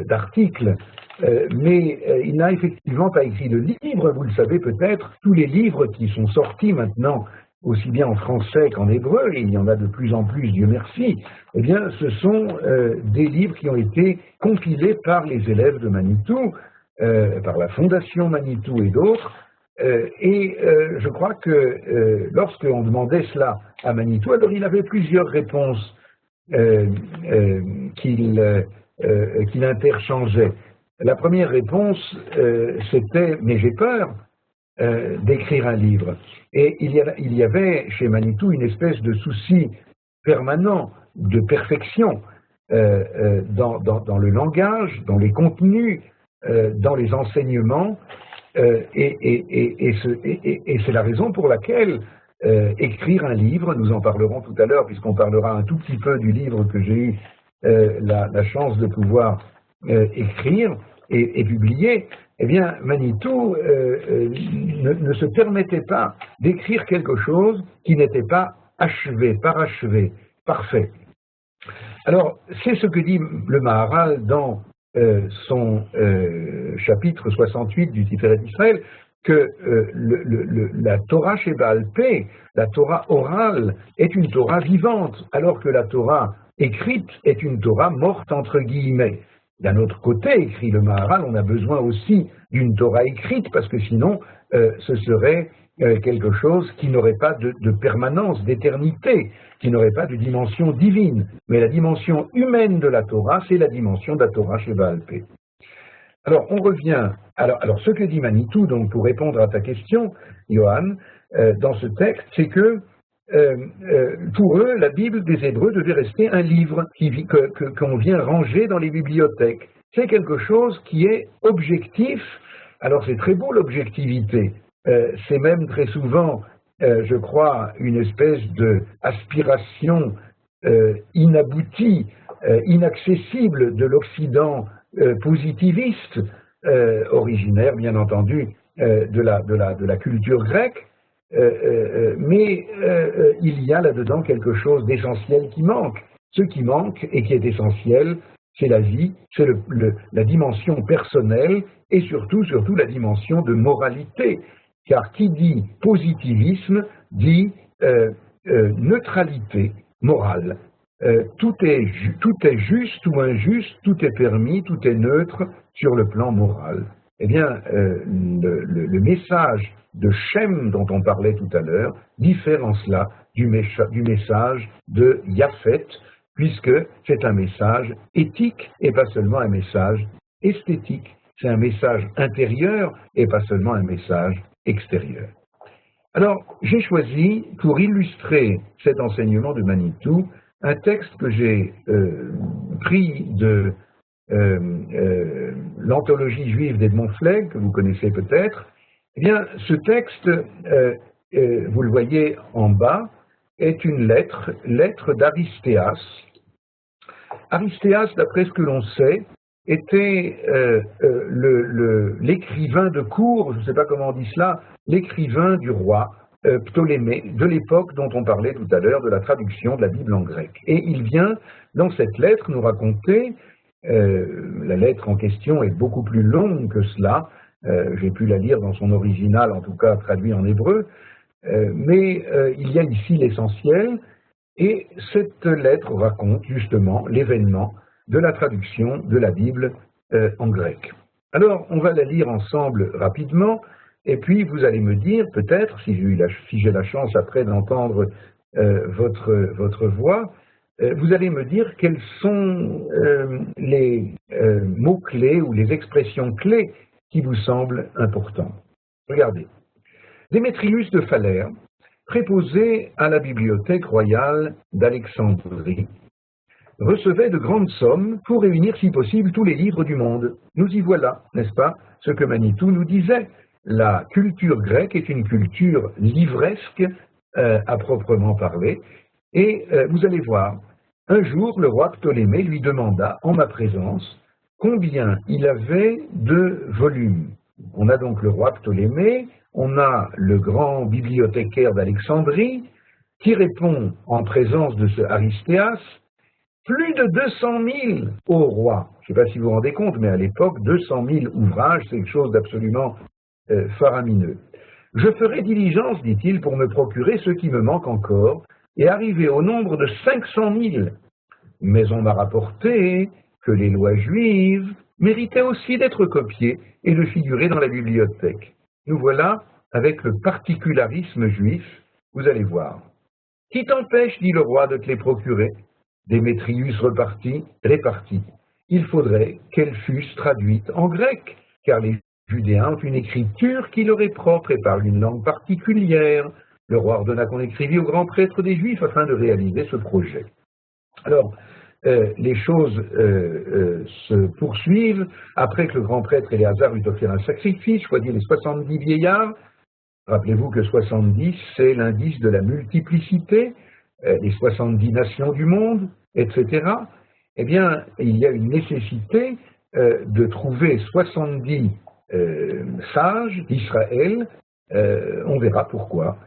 d'articles, mais il n'a effectivement pas écrit de livres. Vous le savez peut-être, tous les livres qui sont sortis maintenant, aussi bien en français qu'en hébreu, et il y en a de plus en plus, Dieu merci, eh bien, ce sont des livres qui ont été compilés par les élèves de Manitou, par la Fondation Manitou et d'autres, et je crois que lorsqu'on demandait cela à Manitou, alors il avait plusieurs réponses qu'il interchangeait. La première réponse, c'était « mais j'ai peur ». D'écrire un livre. Et il y avait chez Manitou une espèce de souci permanent de perfection dans le langage, dans les contenus, dans les enseignements, et c'est la raison pour laquelle écrire un livre, nous en parlerons tout à l'heure, puisqu'on parlera un tout petit peu du livre que j'ai eu la chance de pouvoir écrire et publier, eh bien, Manitou ne se permettait pas d'écrire quelque chose qui n'était pas achevé, parachevé, parfait. Alors, c'est ce que dit le Maharal dans son chapitre 68 du Tiferet Israël, que la Torah chez Baal Pé, la Torah orale, est une Torah vivante, alors que la Torah écrite est une Torah morte entre guillemets. D'un autre côté, écrit le Maharal, on a besoin aussi d'une Torah écrite, parce que sinon, ce serait quelque chose qui n'aurait pas de permanence, d'éternité, qui n'aurait pas de dimension divine. Mais la dimension humaine de la Torah, c'est la dimension de la Torah chez Baal Pé. Alors, on revient. Alors, ce que dit Manitou, donc, pour répondre à ta question, Johan, dans ce texte, c'est que pour eux, la Bible des Hébreux devait rester un livre qu'on vient ranger dans les bibliothèques. C'est quelque chose qui est objectif. Alors c'est très beau l'objectivité. C'est même très souvent, je crois, une espèce d'aspiration inaboutie, inaccessible de l'Occident positiviste, originaire bien entendu de la culture grecque. Mais il y a là-dedans quelque chose d'essentiel qui manque. Ce qui manque et qui est essentiel, c'est la vie, c'est la dimension personnelle et surtout la dimension de moralité. Car qui dit positivisme dit neutralité morale. Tout est juste ou injuste, tout est permis, tout est neutre sur le plan moral. Eh bien, le message de Shem dont on parlait tout à l'heure, diffère en cela du message de Japhet, puisque c'est un message éthique et pas seulement un message esthétique. C'est un message intérieur et pas seulement un message extérieur. Alors, j'ai choisi, pour illustrer cet enseignement de Manitou, un texte que j'ai pris de l'anthologie juive d'Edmond Flegg, que vous connaissez peut-être. Eh bien, ce texte, vous le voyez en bas, est une lettre d'Aristéas. Aristéas, d'après ce que l'on sait, était l'écrivain de cour, je ne sais pas comment on dit cela, l'écrivain du roi Ptolémée, de l'époque dont on parlait tout à l'heure, de la traduction de la Bible en grec. Et il vient, dans cette lettre, nous raconter, la lettre en question est beaucoup plus longue que cela, j'ai pu la lire dans son original, en tout cas traduit en hébreu, mais il y a ici l'essentiel, et cette lettre raconte justement l'événement de la traduction de la Bible en grec. Alors, on va la lire ensemble rapidement, et puis vous allez me dire, peut-être, si j'ai la chance après d'entendre votre voix, vous allez me dire quels sont les mots-clés ou les expressions clés qui vous semblent importants. Regardez. Démétrius de Phalère, préposé à la bibliothèque royale d'Alexandrie, recevait de grandes sommes pour réunir si possible tous les livres du monde. Nous y voilà, n'est-ce pas, ce que Manitou nous disait. La culture grecque est une culture livresque à proprement parler, et vous allez voir, un jour le roi Ptolémée lui demanda, en ma présence, combien il avait de volumes. On a donc le roi Ptolémée, on a le grand bibliothécaire d'Alexandrie, qui répond en présence de ce Aristéas, plus de 200 000 au roi. Je ne sais pas si vous vous rendez compte, mais à l'époque, 200 000 ouvrages, c'est quelque chose d'absolument faramineux. Je ferai diligence, dit-il, pour me procurer ce qui me manque encore, et arriver au nombre de 500 000. Mais on m'a rapporté que les lois juives méritaient aussi d'être copiées et de figurer dans la bibliothèque. Nous voilà avec le particularisme juif, vous allez voir. Qui t'empêche, dit le roi, de te les procurer? Démétrius répartit. Il faudrait qu'elles fussent traduites en grec, car les Judéens ont une écriture qui leur est propre et parlent une langue particulière. Le roi ordonna qu'on écrivît au grand prêtre des Juifs afin de réaliser ce projet. Alors, les choses se poursuivent. Après que le grand prêtre Éléazar eut offert un sacrifice, choisit les 70 vieillards. Rappelez-vous que 70, c'est l'indice de la multiplicité, les 70 nations du monde, etc. Eh bien, il y a une nécessité de trouver 70 sages d'Israël, on verra pourquoi.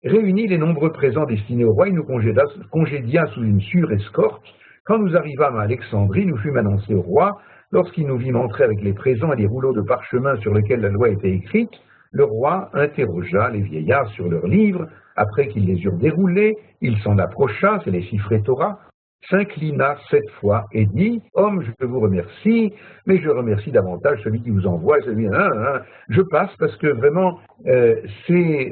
Réunis les nombreux présents destinés au roi, il nous congédia sous une sûre escorte. Quand nous arrivâmes à Alexandrie, nous fûmes annoncés au roi. Lorsqu'il nous vit entrer avec les présents et les rouleaux de parchemin sur lesquels la loi était écrite, le roi interrogea les vieillards sur leurs livres. Après qu'ils les eurent déroulés, il s'en approcha, c'est les Sifrei Torah, s'inclina 7 fois et dit « Homme, je vous remercie, mais je remercie davantage celui qui vous envoie, celui... Je passe parce que vraiment, c'est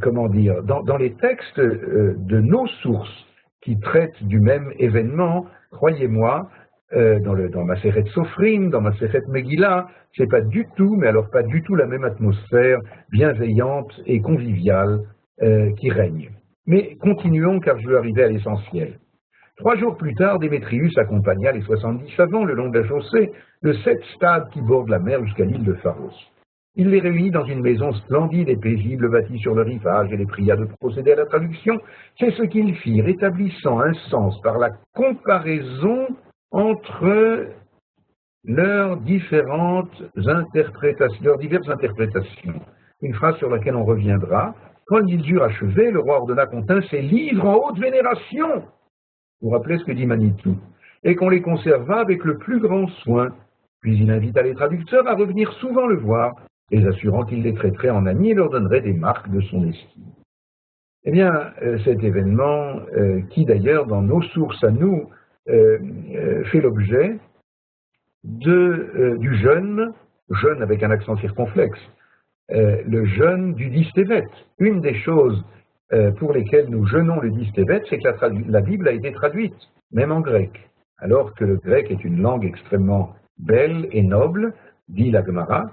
comment dire, dans les textes de nos sources qui traitent du même événement, croyez-moi, dans Maseret Sofrim, dans Maseret Megillah, c'est pas du tout, mais alors pas du tout la même atmosphère bienveillante et conviviale qui règne. Mais continuons car je veux arriver à l'essentiel. 3 jours plus tard, Démétrius accompagna les 70 savants le long de la chaussée de 7 stades qui bordent la mer jusqu'à l'île de Pharos. Il les réunit dans une maison splendide et paisible bâtie sur le rivage et les pria de procéder à la traduction. C'est ce qu'ils firent, établissant un sens par la comparaison entre leurs diverses interprétations. Une phrase sur laquelle on reviendra. Quand ils eurent achevé, le roi ordonna qu'on tint ces livres en haute vénération. Vous vous rappelez ce que dit Manitou? Et qu'on les conserva avec le plus grand soin. Puis il invita les traducteurs à revenir souvent le voir, les assurant qu'il les traiterait en amis et leur donnerait des marques de son estime. Eh bien, cet événement, qui d'ailleurs dans nos sources à nous, fait l'objet du jeûne avec un accent circonflexe, le jeûne du 10 Tévet. Une des choses pour lesquelles nous jeûnons le 10 Tévet, c'est que la Bible a été traduite, même en grec, alors que le grec est une langue extrêmement belle et noble, dit la Gemara,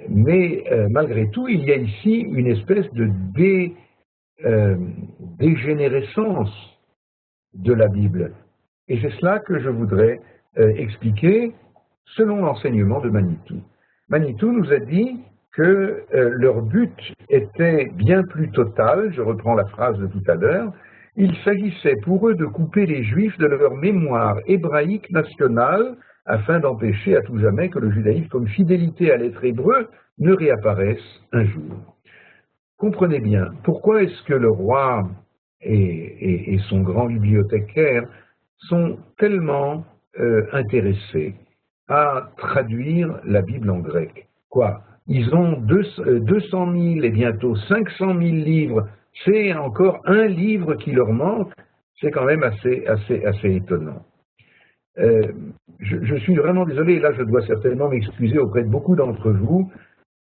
mais malgré tout, il y a ici une espèce de dégénérescence de la Bible. Et c'est cela que je voudrais expliquer selon l'enseignement de Manitou. Manitou nous a dit que leur but était bien plus total, je reprends la phrase de tout à l'heure, il s'agissait pour eux de couper les Juifs de leur mémoire hébraïque nationale afin d'empêcher à tout jamais que le judaïsme comme fidélité à l'être hébreu ne réapparaisse un jour. Comprenez bien, pourquoi est-ce que le roi et son grand bibliothécaire sont tellement intéressés à traduire la Bible en grec? Quoi? Ils ont 200 000 et bientôt 500 000 livres, c'est encore un livre qui leur manque, c'est quand même assez étonnant. Je suis vraiment désolé, et là je dois certainement m'excuser auprès de beaucoup d'entre vous,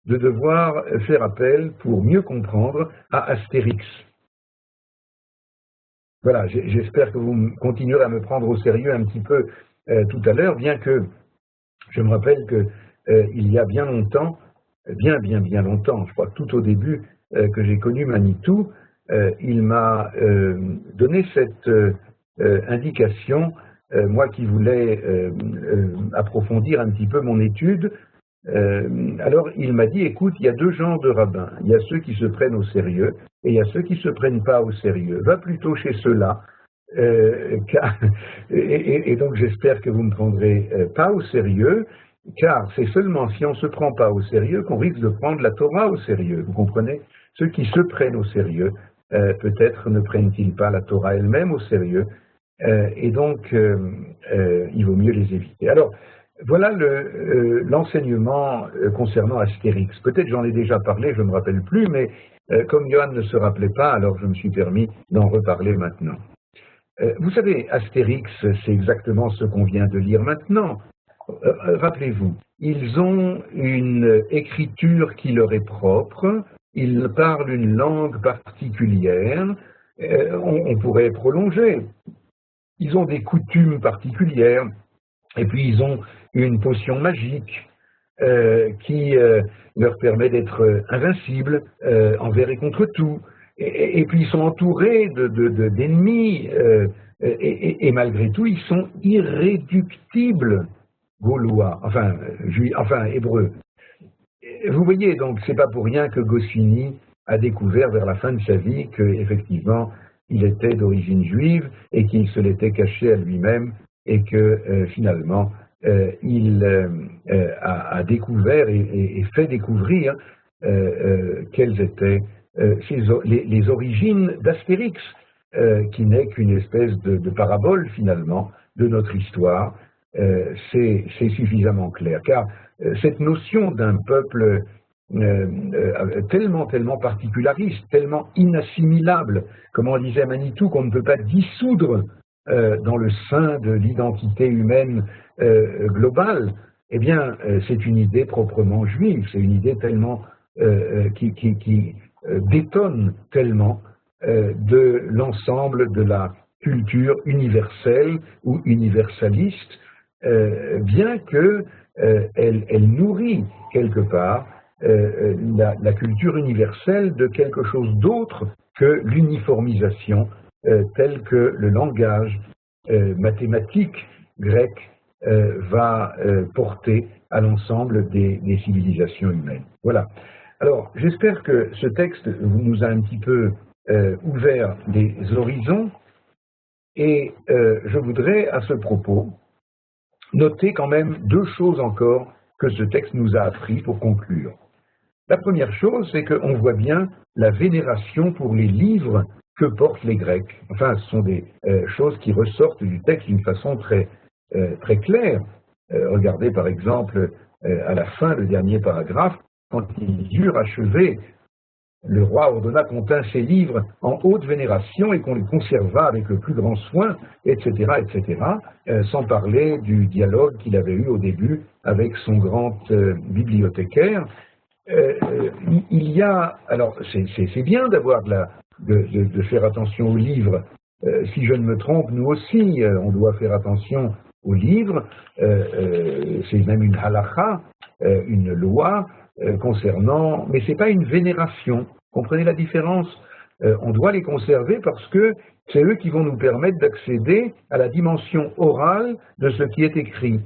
de devoir faire appel pour mieux comprendre à Astérix. Voilà, j'espère que vous continuerez à me prendre au sérieux un petit peu tout à l'heure, bien que je me rappelle que il y a bien longtemps, bien longtemps, je crois tout au début que j'ai connu Manitou, il m'a donné cette indication, moi qui voulais approfondir un petit peu mon étude. Alors il m'a dit, écoute, il y a deux genres de rabbins, il y a ceux qui se prennent au sérieux et il y a ceux qui ne se prennent pas au sérieux. Va plutôt chez ceux-là, et donc j'espère que vous ne me prendrez pas au sérieux, car c'est seulement si on ne se prend pas au sérieux qu'on risque de prendre la Torah au sérieux, vous comprenez? Ceux qui se prennent au sérieux, peut-être ne prennent-ils pas la Torah elle-même au sérieux, et donc il vaut mieux les éviter. Alors, voilà l'enseignement concernant Astérix. Peut-être j'en ai déjà parlé, je ne me rappelle plus, mais comme Johan ne se rappelait pas, alors je me suis permis d'en reparler maintenant. Vous savez, Astérix, c'est exactement ce qu'on vient de lire maintenant. Rappelez-vous, ils ont une écriture qui leur est propre, ils parlent une langue particulière, on pourrait prolonger. Ils ont des coutumes particulières, et puis ils ont une potion magique qui leur permet d'être invincibles envers et contre tout. Et puis ils sont entourés d'ennemis, et malgré tout, ils sont irréductibles, Gaulois, enfin hébreux. Vous voyez, donc, c'est pas pour rien que Goscinny a découvert vers la fin de sa vie qu'effectivement, il était d'origine juive et qu'il se l'était caché à lui-même et que finalement, il a découvert et fait découvrir quelles étaient les origines d'Astérix, qui n'est qu'une espèce de parabole finalement de notre histoire. C'est suffisamment clair, car cette notion d'un peuple tellement particulariste, tellement inassimilable, comme on disait Manitou, qu'on ne peut pas dissoudre dans le sein de l'identité humaine globale, eh bien, c'est une idée proprement juive, c'est une idée tellement qui détonne tellement de l'ensemble de la culture universelle ou universaliste, bien que elle nourrit quelque part la culture universelle de quelque chose d'autre que l'uniformisation telle que le langage mathématique grec va porter à l'ensemble des civilisations humaines. Voilà. Alors, j'espère que ce texte nous a un petit peu ouvert des horizons, et je voudrais à ce propos noter quand même deux choses encore que ce texte nous a appris pour conclure. La première chose, c'est qu'on voit bien la vénération pour les livres que portent les Grecs. Enfin, ce sont des choses qui ressortent du texte d'une façon très claire. Regardez par exemple à la fin, le dernier paragraphe, quand ils eurent achevé, le roi ordonna qu'on tint ces livres en haute vénération et qu'on les conservât avec le plus grand soin, etc., sans parler du dialogue qu'il avait eu au début avec son grand bibliothécaire. il y a, alors c'est bien d'avoir de faire attention aux livres. Si je ne me trompe, nous aussi, on doit faire attention aux livres. C'est même une halakha, une loi concernant, mais c'est pas une vénération. Comprenez la différence? On doit les conserver parce que c'est eux qui vont nous permettre d'accéder à la dimension orale de ce qui est écrit.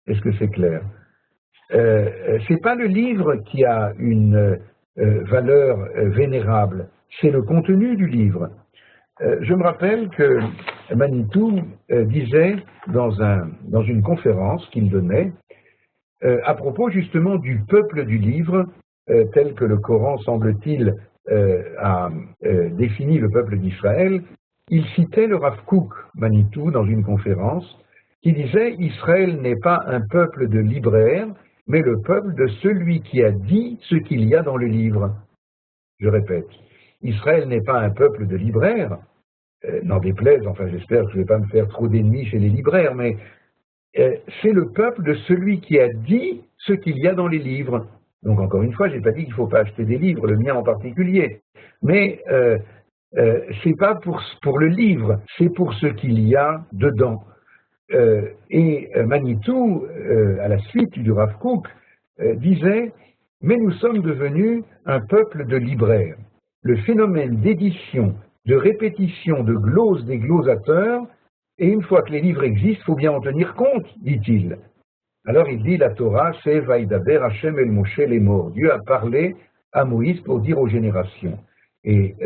Est-ce que c'est clair? C'est pas le livre qui a une valeur vénérable, c'est le contenu du livre. Je me rappelle que Manitou disait dans une conférence qu'il donnait à propos justement du peuple du livre, tel que le Coran, semble-t-il, a défini le peuple d'Israël. Il citait le Rav Kook, Manitou, dans une conférence, qui disait « Israël n'est pas un peuple de libraires, mais le peuple de celui qui a dit ce qu'il y a dans le livre. » Je répète, Israël n'est pas un peuple de libraires, n'en déplaise, enfin j'espère que je ne vais pas me faire trop d'ennemis chez les libraires, mais c'est le peuple de celui qui a dit ce qu'il y a dans les livres. Donc encore une fois, je n'ai pas dit qu'il ne faut pas acheter des livres, le mien en particulier, mais c'est pas pour le livre, c'est pour ce qu'il y a dedans. Et Manitou, à la suite du Rav Kook, disait « Mais nous sommes devenus un peuple de libraires. Le phénomène d'édition, de répétition, de glose des glosateurs, et une fois que les livres existent, il faut bien en tenir compte, dit-il. » Alors il dit, la Torah, c'est « Vaïdaber Hashem el Moshe les morts ». Dieu a parlé à Moïse pour dire aux générations. Et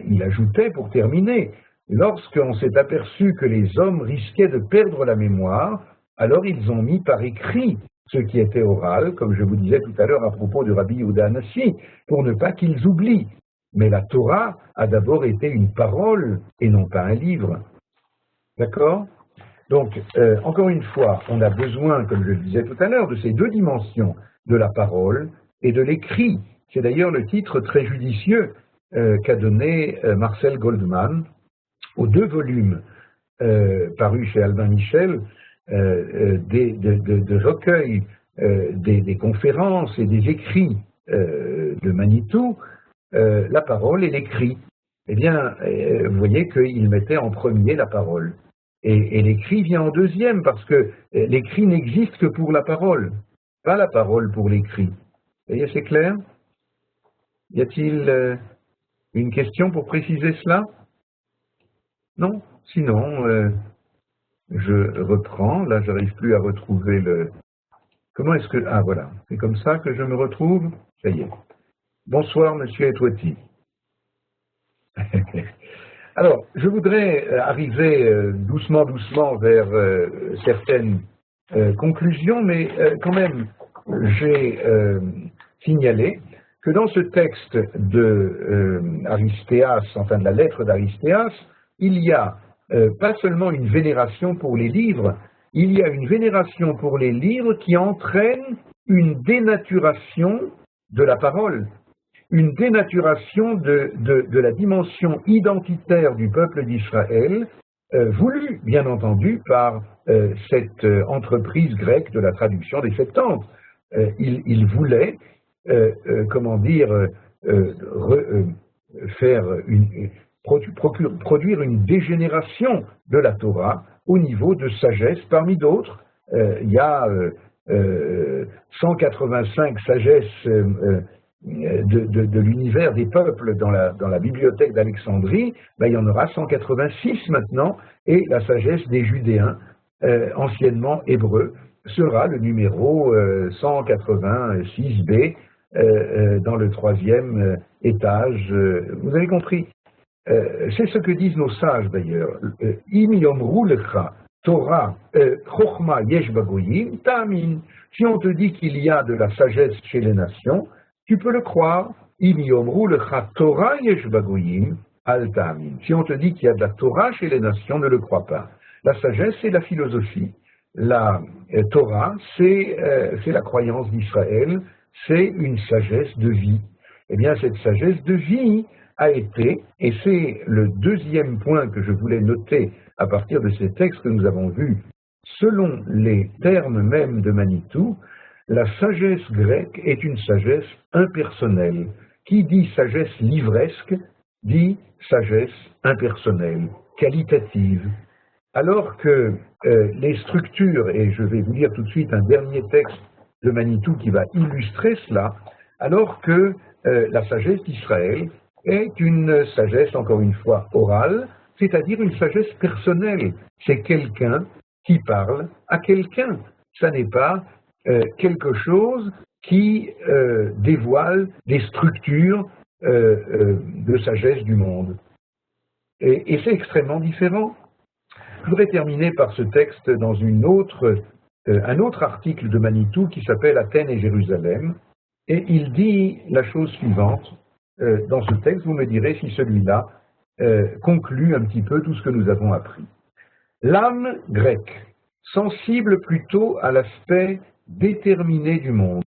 il ajoutait, pour terminer, lorsqu'on s'est aperçu que les hommes risquaient de perdre la mémoire, alors ils ont mis par écrit ce qui était oral, comme je vous disais tout à l'heure à propos de Rabbi Yehuda Hanassi, pour ne pas qu'ils oublient. Mais la Torah a d'abord été une parole et non pas un livre. D'accord? Donc, encore une fois, on a besoin, comme je le disais tout à l'heure, de ces deux dimensions, de la parole et de l'écrit. C'est d'ailleurs le titre très judicieux qu'a donné Marcel Goldman aux 2 volumes parus chez Albin Michel, de recueil des conférences et des écrits de Manitou, la parole et l'écrit. Eh bien, vous voyez qu'il mettait en premier la parole. Et l'écrit vient en deuxième, parce que l'écrit n'existe que pour la parole, pas la parole pour l'écrit. Vous voyez, c'est clair? Y a-t-il une question pour préciser cela? Non? Sinon, je reprends. Là, je n'arrive plus à retrouver le... Comment est-ce que... Ah, voilà. C'est comme ça que je me retrouve? Ça y est. Bonsoir, monsieur Etouati. Alors, je voudrais arriver doucement vers certaines conclusions, mais quand même, j'ai signalé que dans ce texte de Aristéas, enfin de la lettre d'Aristéas, il y a pas seulement une vénération pour les livres, il y a une vénération pour les livres qui entraîne une dénaturation de la parole, une dénaturation de la dimension identitaire du peuple d'Israël, voulue, bien entendu, par cette entreprise grecque de la traduction des Septante. Il voulait, comment dire, produire une dégénération de la Torah au niveau de sagesse. Parmi d'autres, il y a 185 sagesses de l'univers des peuples dans la bibliothèque d'Alexandrie. Ben, il y en aura 186 maintenant, et la sagesse des Judéens, anciennement hébreux, sera le numéro 186b dans le 3e étage. Vous avez compris? C'est ce que disent nos sages d'ailleurs. Im yomru lecha Torah chochma yesh bagoyim ta'amin. Si on te dit qu'il y a de la sagesse chez les nations, tu peux le croire. Im yomru lecha Torah yesh bagoyim al ta'amin. Si on te dit qu'il y a de la Torah chez les nations, ne le crois pas. La sagesse, c'est la philosophie. La Torah, c'est la croyance d'Israël, c'est une sagesse de vie. Eh bien, cette sagesse de vie a été, et c'est le deuxième point que je voulais noter à partir de ces textes que nous avons vus, selon les termes mêmes de Manitou, la sagesse grecque est une sagesse impersonnelle. Qui dit sagesse livresque dit sagesse impersonnelle, qualitative. Alors que les structures, et je vais vous lire tout de suite un dernier texte de Manitou qui va illustrer cela, alors que la sagesse d'Israël est une sagesse, encore une fois, orale, c'est-à-dire une sagesse personnelle. C'est quelqu'un qui parle à quelqu'un. Ça n'est pas quelque chose qui dévoile des structures de sagesse du monde. Et c'est extrêmement différent. Je voudrais terminer par ce texte dans un autre article de Manitou qui s'appelle Athènes et Jérusalem, et il dit la chose suivante dans ce texte, vous me direz si celui-là conclut un petit peu tout ce que nous avons appris. L'âme grecque, sensible plutôt à l'aspect déterminé du monde,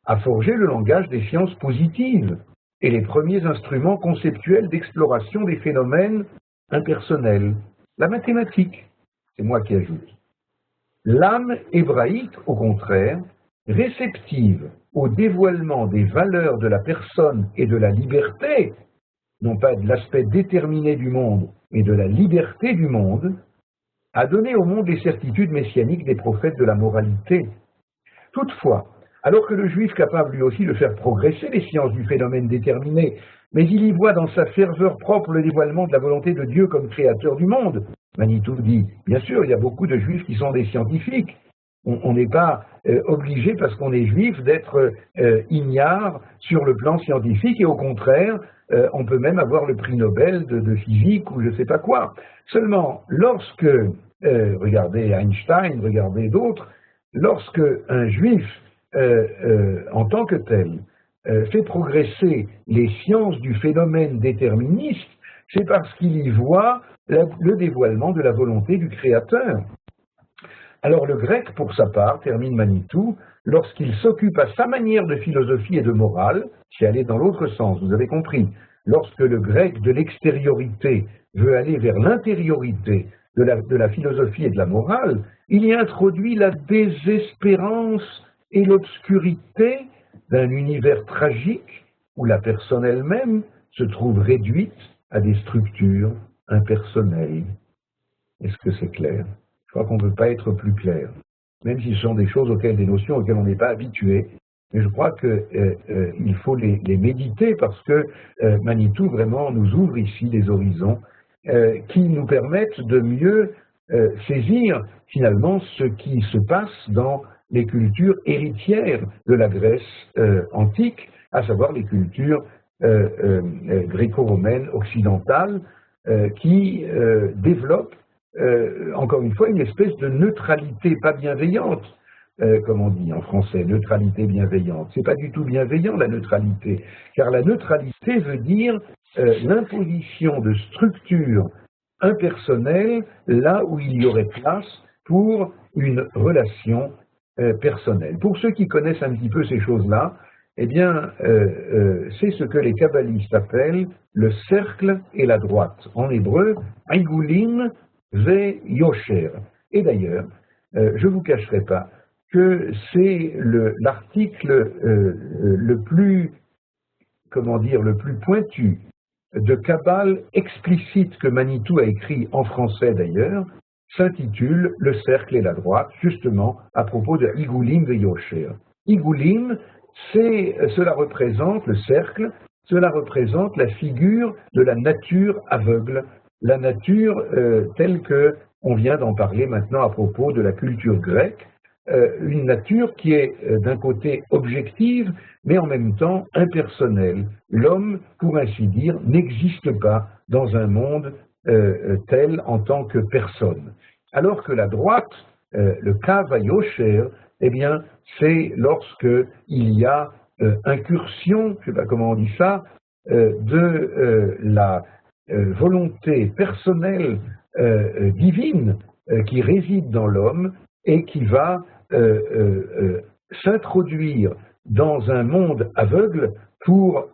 a forgé le langage des sciences positives et les premiers instruments conceptuels d'exploration des phénomènes impersonnels, la mathématique, c'est moi qui ajoute. L'âme hébraïque, au contraire, réceptive au dévoilement des valeurs de la personne et de la liberté, non pas de l'aspect déterminé du monde, mais de la liberté du monde, a donné au monde les certitudes messianiques des prophètes de la moralité. Toutefois, alors que le juif capable lui aussi de faire progresser les sciences du phénomène déterminé, mais il y voit dans sa ferveur propre le dévoilement de la volonté de Dieu comme créateur du monde. Manitou dit, bien sûr, il y a beaucoup de juifs qui sont des scientifiques. On n'est pas obligé, parce qu'on est juif, d'être ignare sur le plan scientifique, et au contraire, on peut même avoir le prix Nobel de physique ou je ne sais pas quoi. Seulement, lorsque, regardez Einstein, regardez d'autres, lorsque un juif, en tant que tel, fait progresser les sciences du phénomène déterministe, c'est parce qu'il y voit le dévoilement de la volonté du Créateur. Alors le grec, pour sa part, termine Manitou, lorsqu'il s'occupe à sa manière de philosophie et de morale, c'est aller dans l'autre sens, vous avez compris, lorsque le grec de l'extériorité veut aller vers l'intériorité de la philosophie et de la morale, il y introduit la désespérance et l'obscurité d'un univers tragique où la personne elle-même se trouve réduite à des structures impersonnelles. Est-ce que c'est clair? Je crois qu'on ne peut pas être plus clair, même si ce sont des choses des notions auxquelles on n'est pas habitué, mais je crois qu'il faut les méditer parce que Manitou vraiment nous ouvre ici des horizons qui nous permettent de mieux saisir finalement ce qui se passe dans les cultures héritières de la Grèce antique, à savoir les cultures gréco-romaines occidentales qui développent encore une fois une espèce de neutralité pas bienveillante, comme on dit en français, neutralité bienveillante. C'est pas du tout bienveillant la neutralité, car la neutralité veut dire l'imposition de structures impersonnelles là où il y aurait place pour une relation personnelle. Pour ceux qui connaissent un petit peu ces choses-là, eh bien, c'est ce que les kabbalistes appellent le cercle et la droite. En hébreu, Aigulin ve Yosher. Et d'ailleurs, je ne vous cacherai pas que c'est l'article le plus pointu de Kabbale explicite que Manitou a écrit en français d'ailleurs, s'intitule Le cercle et la droite, justement à propos de Igoulim ve Yosher. Igoulim, cela représente le cercle, cela représente la figure de la nature aveugle, la nature telle que on vient d'en parler maintenant à propos de la culture grecque, une nature qui est d'un côté objective, mais en même temps impersonnelle. L'homme, pour ainsi dire, n'existe pas dans un monde tel en tant que personne. Alors que la droite, le Kava Yosher, eh bien, c'est lorsque il y a incursion, je ne sais pas comment on dit ça, de la volonté personnelle divine qui réside dans l'homme et qui va s'introduire dans un monde aveugle pour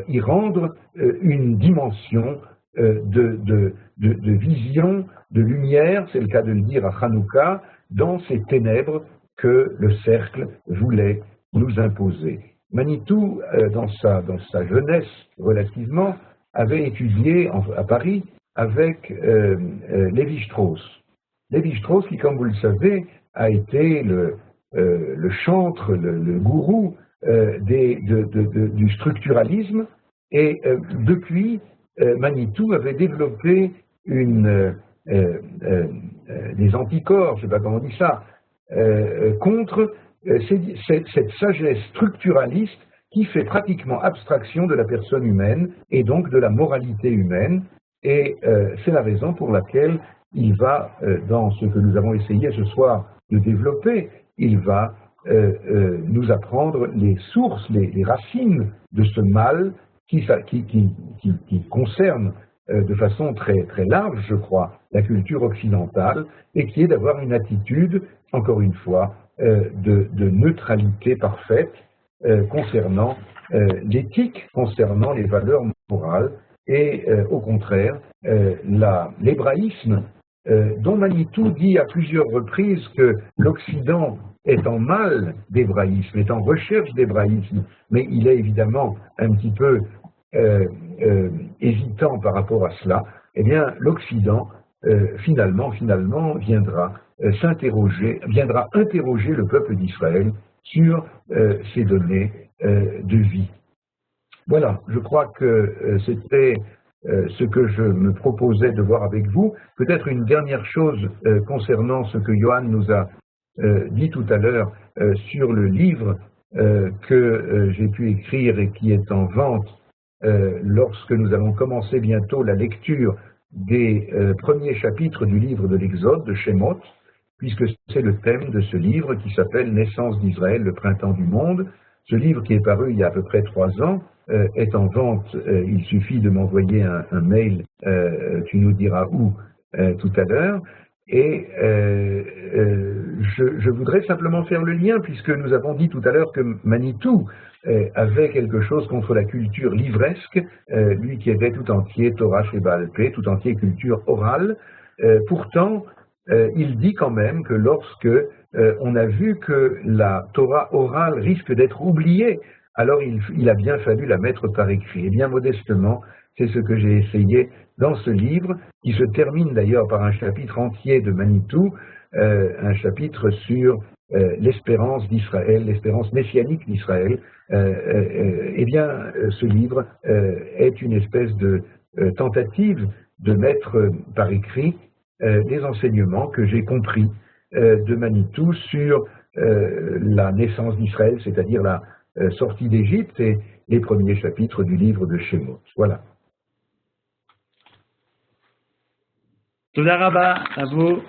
y rendre une dimension de vision, de lumière, c'est le cas de le dire à Hanouka, dans ces ténèbres que le cercle voulait nous imposer. Manitou, dans sa jeunesse relativement, avait étudié à Paris avec Lévi-Strauss. Lévi-Strauss, qui, comme vous le savez, a été le chantre, le gourou du structuralisme, et depuis, Manitou avait développé des anticorps, je ne sais pas comment on dit ça, contre cette sagesse structuraliste qui fait pratiquement abstraction de la personne humaine et donc de la moralité humaine. Et c'est la raison pour laquelle il va, dans ce que nous avons essayé ce soir de développer, il va nous apprendre les sources, les racines de ce mal qui concerne de façon très, très large, je crois, la culture occidentale, et qui est d'avoir une attitude, encore une fois, de neutralité parfaite concernant l'éthique, concernant les valeurs morales, et au contraire, l'hébraïsme, dont Manitou dit à plusieurs reprises que l'Occident est en mal d'hébraïsme, est en recherche d'hébraïsme, mais il est évidemment un petit peu hésitant par rapport à cela. Eh bien, l'Occident, finalement, viendra interroger le peuple d'Israël sur ses données de vie. Voilà, je crois que c'était ce que je me proposais de voir avec vous. Peut-être une dernière chose concernant ce que Johan nous a dit tout à l'heure sur le livre que j'ai pu écrire et qui est en vente lorsque nous allons commencer bientôt la lecture des premiers chapitres du livre de l'Exode, de Shemot, puisque c'est le thème de ce livre qui s'appelle « Naissance d'Israël, le printemps du monde ». Ce livre qui est paru il y a à peu près 3 ans est en vente. Il suffit de m'envoyer un mail, tu nous diras où tout à l'heure. Et je voudrais simplement faire le lien, puisque nous avons dit tout à l'heure que Manitou avait quelque chose contre la culture livresque, lui qui était tout entier Torah Sheba Alpé, tout entier culture orale. Pourtant, il dit quand même que lorsque on a vu que la Torah orale risque d'être oubliée, alors il a bien fallu la mettre par écrit. Et bien modestement, c'est ce que j'ai essayé dans ce livre, qui se termine d'ailleurs par un chapitre entier de Manitou, un chapitre sur l'espérance d'Israël, l'espérance messianique d'Israël. Eh bien, ce livre est une espèce de tentative de mettre par écrit les enseignements que j'ai compris de Manitou sur la naissance d'Israël, c'est-à-dire la sortie d'Égypte et les premiers chapitres du livre de Shemot. Voilà. Toda Rabba à vous,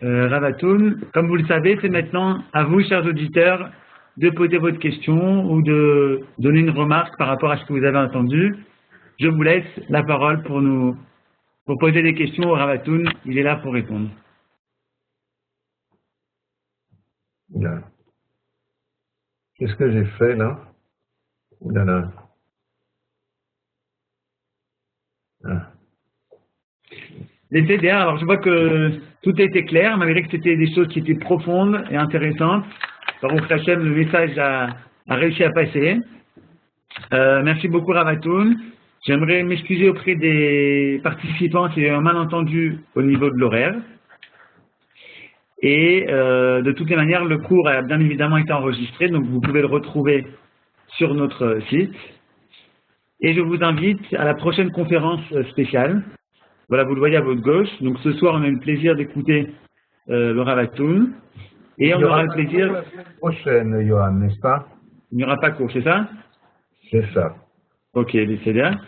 Ravatoun. Comme vous le savez, c'est maintenant à vous, chers auditeurs, de poser votre question ou de donner une remarque par rapport à ce que vous avez entendu. Je vous laisse la parole pour poser des questions au Ravatoun. Il est là pour répondre. Là. Qu'est-ce que j'ai fait là? Oulala. Ah. Les TDA, alors je vois que tout était clair, malgré que c'était des choses qui étaient profondes et intéressantes. Baruch Hashem, le message a réussi à passer. Merci beaucoup Ravatoun. J'aimerais m'excuser auprès des participants s'il y a eu un malentendu au niveau de l'horaire. Et de toutes les manières, le cours a bien évidemment été enregistré, donc vous pouvez le retrouver sur notre site. Et je vous invite à la prochaine conférence spéciale. Voilà, vous le voyez à votre gauche. Donc ce soir, on a eu le plaisir d'écouter le Ravatoun. Et on aura le plaisir... La semaine prochaine, Johan, n'est-ce pas? Il n'y aura pas de cours, c'est ça? C'est ça. Ok, c'est bien.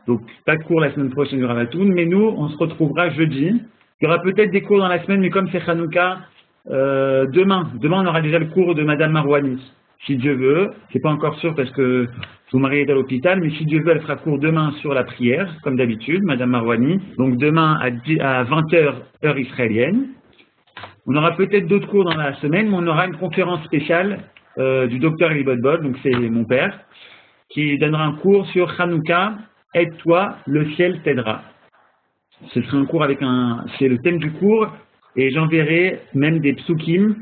Donc, pas de cours la semaine prochaine du Ravatoun, mais nous, on se retrouvera jeudi. Il y aura peut-être des cours dans la semaine, mais comme c'est Hanouka, demain, on aura déjà le cours de Madame Marouani. Si Dieu veut, c'est pas encore sûr parce que son mari est à l'hôpital, mais si Dieu veut, elle fera cours demain sur la prière, comme d'habitude, Madame Marouani. Donc demain à 20h, heure israélienne. On aura peut-être d'autres cours dans la semaine, mais on aura une conférence spéciale du docteur Eli Bodbod, donc c'est mon père, qui donnera un cours sur Hanouka, aide-toi, le ciel t'aidera. Ce sera un cours avec c'est le thème du cours, et j'enverrai même des psukim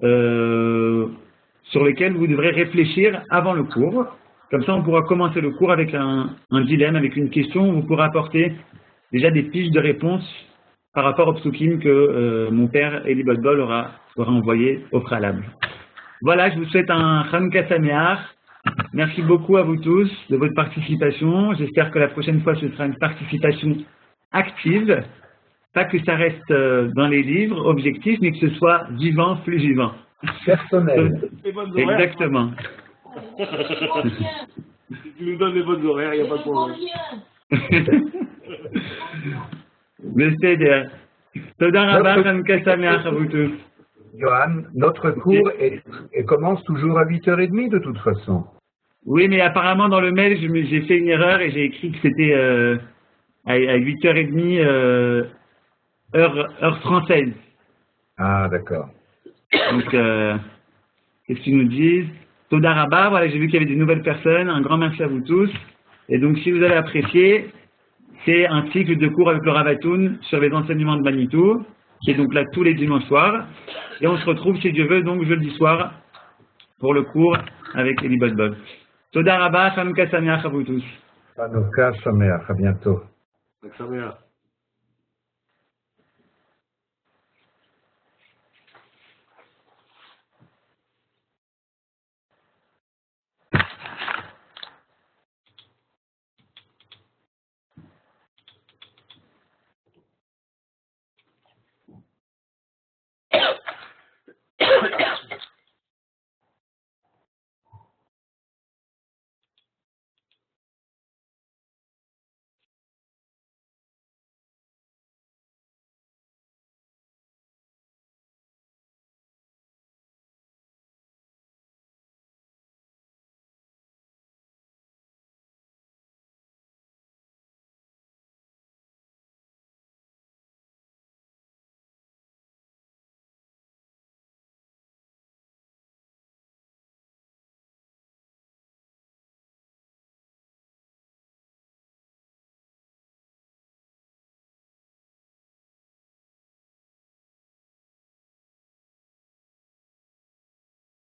sur lesquels vous devrez réfléchir avant le cours. Comme ça, on pourra commencer le cours avec un dilemme, avec une question. Vous pourrez apporter déjà des fiches de réponse par rapport au psukim que mon père Eli Bodbol aura envoyé au préalable. Voilà, je vous souhaite un Chanukah Sameach. Merci beaucoup à vous tous de votre participation. J'espère que la prochaine fois, ce sera une participation active. Pas que ça reste dans les livres, objectif, mais que ce soit vivant, plus vivant. Personnel. Exactement. Si tu nous donnes les bonnes horaires, il n'y a pas de problème. Besséder. Toda Rabba, Chanukah Sameach à vous tous. Johan, notre cours commence toujours à 8h30 de toute façon. Oui, mais apparemment dans le mail, j'ai fait une erreur et j'ai écrit que c'était à 8h30 heure française. Ah, d'accord. Donc, qu'est-ce qu'ils nous disent? Toda Rabba, voilà, j'ai vu qu'il y avait des nouvelles personnes. Un grand merci à vous tous. Et donc, si vous avez apprécié, c'est un cycle de cours avec le Rav Atoun sur les enseignements de Manitou, qui est donc là tous les dimanches soirs. Et on se retrouve, si Dieu veut, donc jeudi soir, pour le cours avec Eli Bodbol. Toda Rabba, Chanukah Sameach à vous tous. Chanukah Sameach, à bientôt. Sameach.